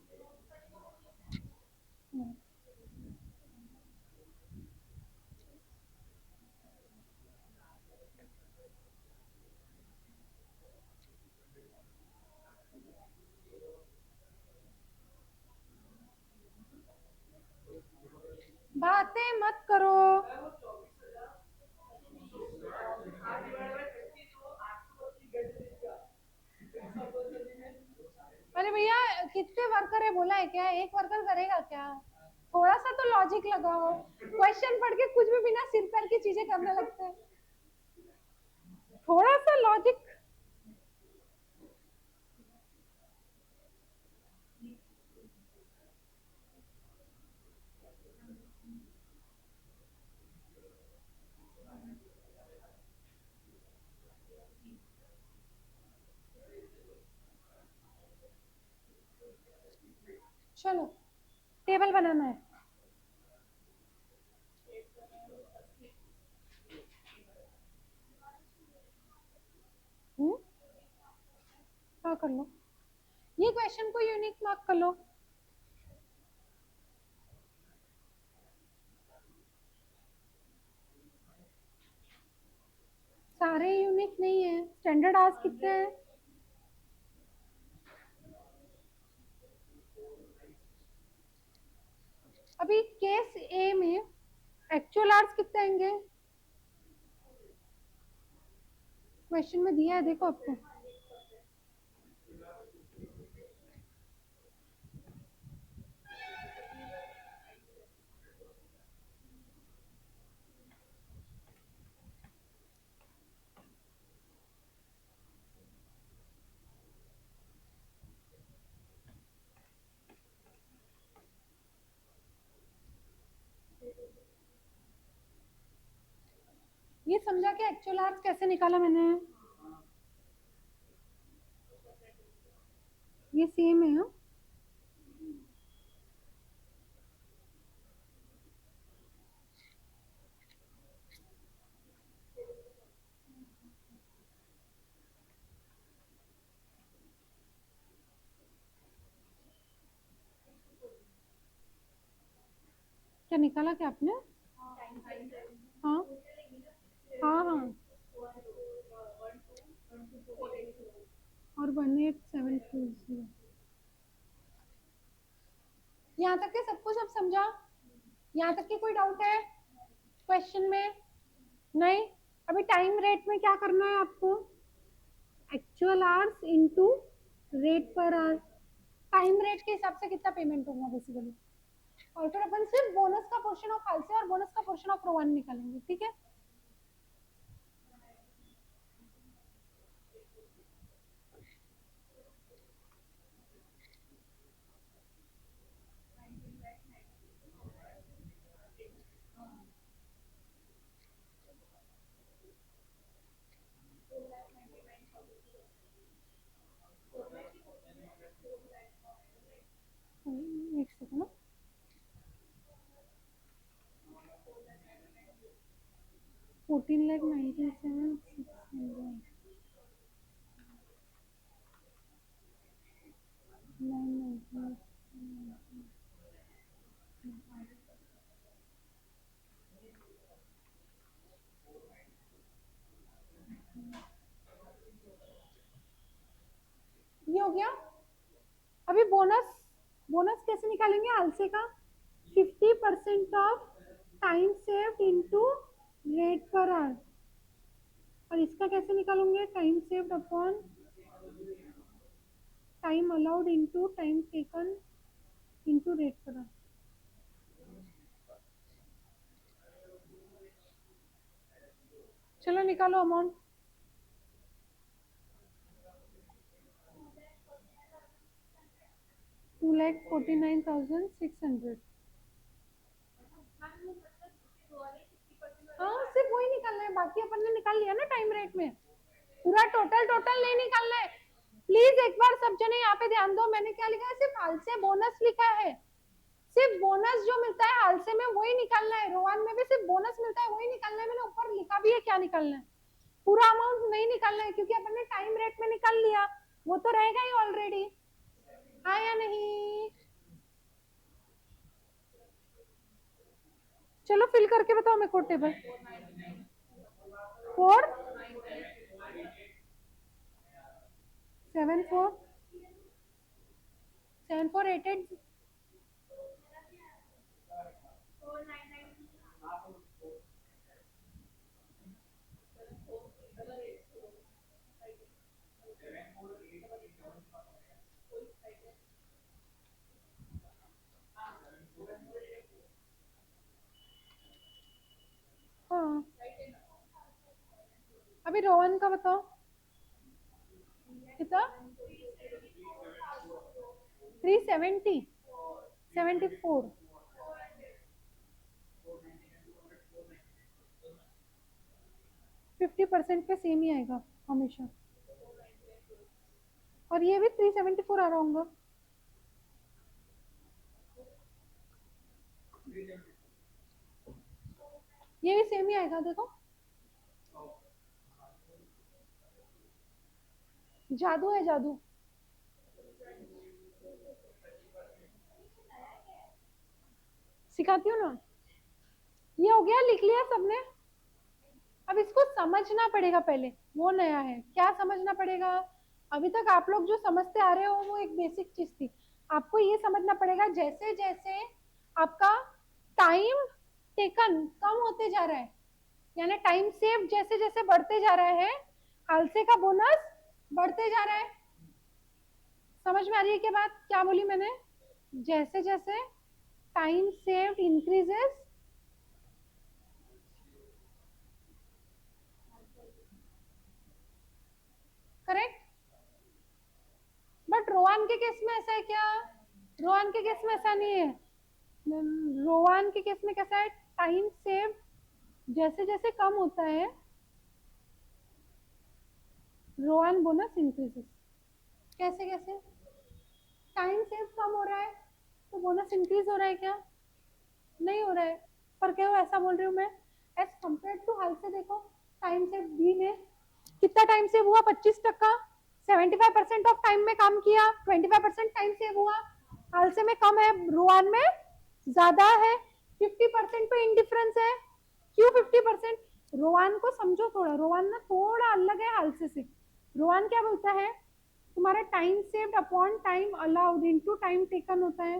बातें मत करो। अरे भैया, कितने वर्कर है बोला है क्या? एक वर्कर करेगा क्या? थोड़ा सा तो लॉजिक लगाओ। क्वेश्चन पढ़ के कुछ भी बिना सिर पैर की चीजें करने लगते हैं। थोड़ा सा लॉजिक। चलो टेबल बनाना है। हम्म, हाँ कर लो। ये क्वेश्चन को यूनिक मार्क कर लो। सारे यूनिक नहीं है। स्टैंडर्ड आवर्स कितने हैं? अभी केस ए में एक्चुअल आवर्स कितने आएंगे? क्वेश्चन में दिया है, देखो आपको। ये समझा कि एक्चुअल आवर्स कैसे निकाला मैंने? ये सेम है। हाँ? क्या निकाला क्या आपने? हाँ हाँ हाँ, और 18720। यहाँ तक के सब कुछ अब समझा? यहाँ तक की कोई डाउट है क्वेश्चन में? नहीं। अभी टाइम रेट में क्या करना है आपको? Actual hours into rate per our. Time rate के हिसाब से कितना पेमेंट होगा बेसिकली, और फिर अपन सिर्फ बोनस का पोर्शन ऑफ हाल से और बोनस का पोर्शन ऑफ रो 1 निकालेंगे, ठीक है? एक सेकंड। 14,97,600। ये हो गया। अभी बोनस, बोनस कैसे निकालेंगे आलसे का? 50% of time saved into rate per our. और इसका कैसे निकालोगे? Time saved upon time allowed into time taken into rate per our. चलो निकालो अमाउंट। 2,49,600। हाँ, सिर्फ वही निकालना है, बाकी अपन ने निकाल लिया ना टाइम रेट में। पूरा टोटल टोटल नहीं निकालना है। प्लीज एक बार सब जने यहाँ पे ध्यान दो, मैंने क्या लिखा है? सिर्फ हाल से बोनस लिखा है। सिर्फ बोनस जो मिलता है हाल से में वही निकालना है। रोहन में भी सिर्फ बोनस मिलता है, वही निकालना है। मैंने ऊपर लिखा भी है क्या निकालना है। पूरा अमाउंट नहीं निकालना है, क्योंकि अपन ने टाइम रेट में निकाल लिया, वो तो रहेगा ही ऑलरेडी। हाँ या नहीं? चलो फिल करके बताओ मेरे को टेबल। 4 7 4 हाँ, अभी रोहन का बताओ कितना? 370 74। 50% पे सेम ही आएगा हमेशा। और ये भी 374 आ रहा होगा। ये भी सेम ही आएगा, देखो। जादू है जादू। सिखाती हूँ ना। ये हो गया, लिख लिया सबने? अब इसको समझना पड़ेगा पहले, वो नया है। क्या समझना पड़ेगा? अभी तक आप लोग जो समझते आ रहे हो वो एक बेसिक चीज थी। आपको ये समझना पड़ेगा जैसे जैसे आपका टाइम टेकन कम होते जा रहा है, यानी टाइम सेव जैसे जैसे बढ़ते जा रहा है, हालसे का बोनस बढ़ते जा रहा है। समझ में आ रही है क्या बात, क्या बोली मैंने? जैसे जैसे time saved increases, correct. But Rohan के केस में ऐसा है क्या? रोहन के केस में ऐसा नहीं है। रोहन के केस में कैसा है, टाइम सेव जैसे जैसे कम होता है, रोहन बोनस इंक्रीजेस। कैसे कैसे? टाइम सेव कम हो रहा है तो बोनस इंक्रीज हो रहा है क्या? नहीं हो रहा है। पर क्यों ऐसा बोल रही हूँ मैं? एज कम्पेयर टू हाल से देखो, टाइम सेव बी में कितना टाइम सेव हुआ? 25%। 75% ऑफ टाइम में काम किया, 25% टाइम सेव हुआ। हाल से में कम है, रोहन में ज्यादा है, 50% पे इंडिफरेंस है। क्यों 50%? रोहन को समझो थोड़ा, रोहन ना थोड़ा अलग है हाल से। रोहन क्या बोलता है, तुम्हारा time saved upon time allowed into time taken होता है।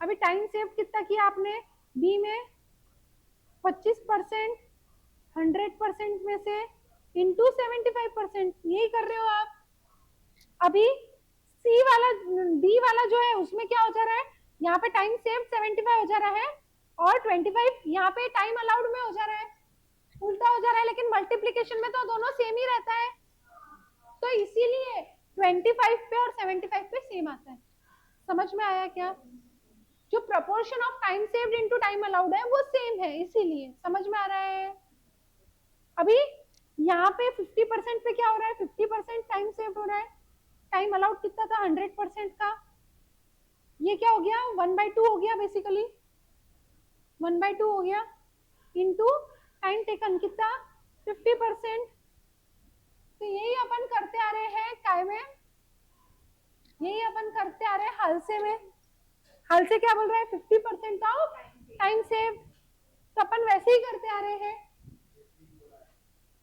अभी टाइम सेव कितना किया आपने बी में? 25% 100% में से इंटू 75%, यही कर रहे हो आप। अभी सी वाला, डी वाला जो है उसमें क्या हो जा रहा है, यहाँ पे टाइम सेव 75 हो जा रहा है और 25 यहाँ पे टाइम अलाउड में हो जा रहा है, उल्टा हो जा रहा है। लेकिन मल्टीप्लीकेशन में तो दोनों सेम ही रहता है, तो इसीलिए 25 पे और 75 पे सेम आता है। समझ में आया क्या? जो proportion of time saved into time allowed है वो सेम है, इसीलिए। समझ में आ रहा है? अभी यहाँ पे 50% पे क्या हो रहा है, 50% टाइम सेव हो रहा है। टाइम अलाउड कितना था? 100% का। ये क्या हो गया, 1/2 हो गया बेसिकली, 1/2 हो गया इनटू टाइम टेकन कितना, 50%। तो यही अपन करते आ रहे हैं काय में, यही अपन करते आ रहे हैं हालसे में। हालसे क्या बोल रहा है, 50% ऑफ टाइम सेव, तो अपन वैसे ही करते आ रहे हैं,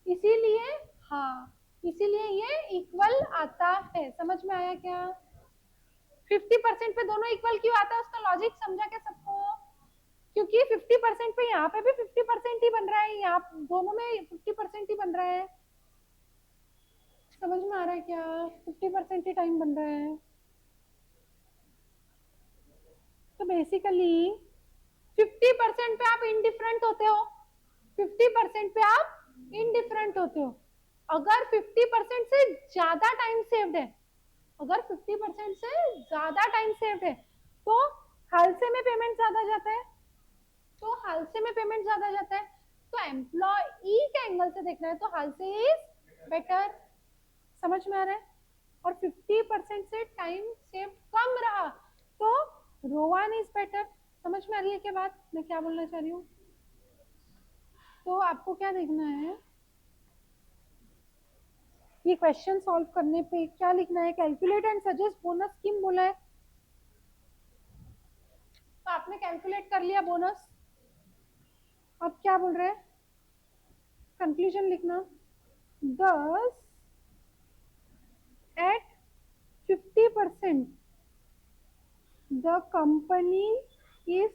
इसीलिए। हाँ, इसीलिए ये इक्वल आता है। समझ में आया क्या? 50% पे दोनों इक्वल क्यों आता है, उसका लॉजिक समझा क्या सबको? क्योंकि 50% पे यहाँ पे भी 50% ही बन रहा है, यहाँ दोनों में 50% ही बन रहा है। समझ में आ रहा है क्या? 50% ही टाइम बन रहा है। तो बेसिकली 50% पे आप इनडिफरेंट होते हो, 50% पे आप इनडिफरेंट होते हो। अगर 50% से ज्यादा टाइम सेव्ड है, अगर 50% से ज्यादा टाइम सेव्ड है तो हालसे में पेमेंट ज्यादा जाता है, तो हालसे में पेमेंट ज्यादा जाता है। तो एम्प्लॉई के एंगल से देखना है तो हालसे इज बेटर। समझ में आ रहा है? और 50% से टाइम सेव कम रहा तो रोवान इज बेटर। समझ में आ रही है क्या बात मैं क्या बोलना चाह रही हूँ? तो आपको क्या देखना है, ये क्वेश्चन सॉल्व करने पे क्या लिखना है, calculate and suggest bonus scheme बोला है, तो आपने कैलकुलेट कर लिया बोनस। अब क्या बोल रहे हैं, कंक्लूजन लिखना। दस एट 50% द कंपनी इज।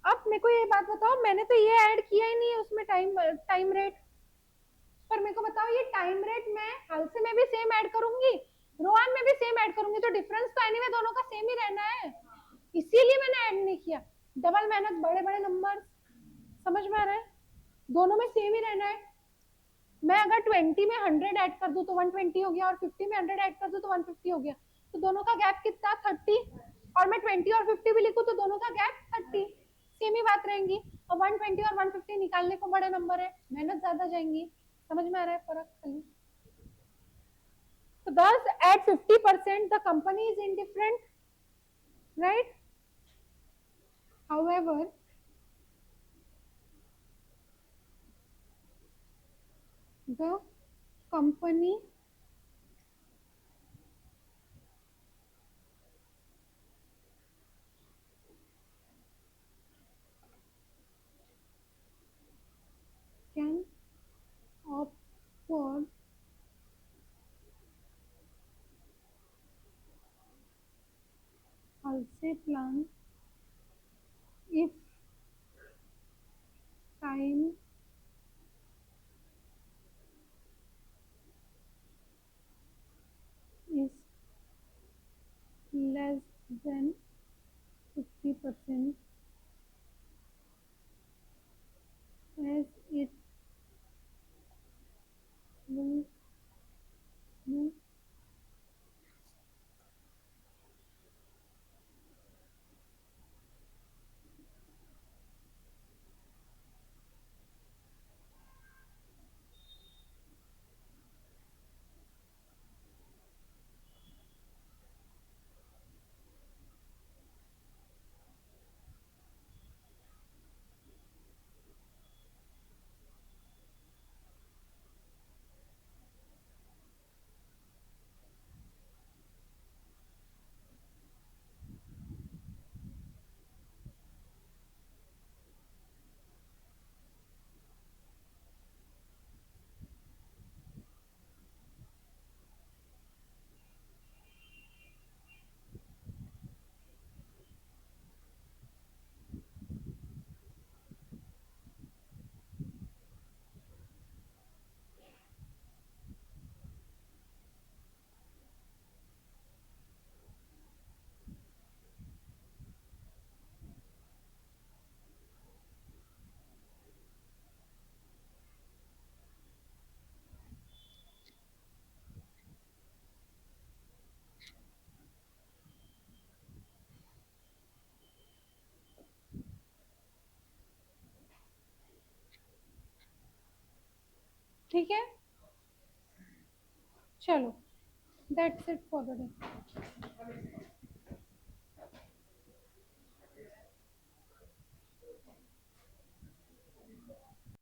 अब मेरे को ये बात बताओ, मैंने तो ये ऐड किया ही नहीं है उसमें टाइम रेट, पर मेरे को बताओ ये टाइम रेट मैं हालसे में भी सेम ऐड करूंगी, रोहन में भी सेम ऐड करूंगी, तो डिफरेंस तो एनीवे दोनों का सेम ही रहना है, इसीलिए मैंने ऐड नहीं किया। डबल मेहनत, बड़े बड़े नंबर। समझ में आ रहा है? दोनों में सेम ही रहना है। मैं अगर 20 में 100 ऐड कर दूं तो 120 हो गया, और 50 में 100 ऐड कर दूं तो 150 हो गया, तो दोनों का गैप कितना, 30। और मैं 20 और 50 भी लिखूं तो दोनों का गैप 30, सेम ही बात रहेंगी। और 120 और 150 निकालने को बड़े नंबर है, मेहनत ज्यादा जाएंगी। समझ में आ रहा है फर्क खाली? So thus at 50% the company is indifferent, right? However, the company can opt for कल से plan if time is less than 50% as it will be ठीक है। चलो that's it for the day.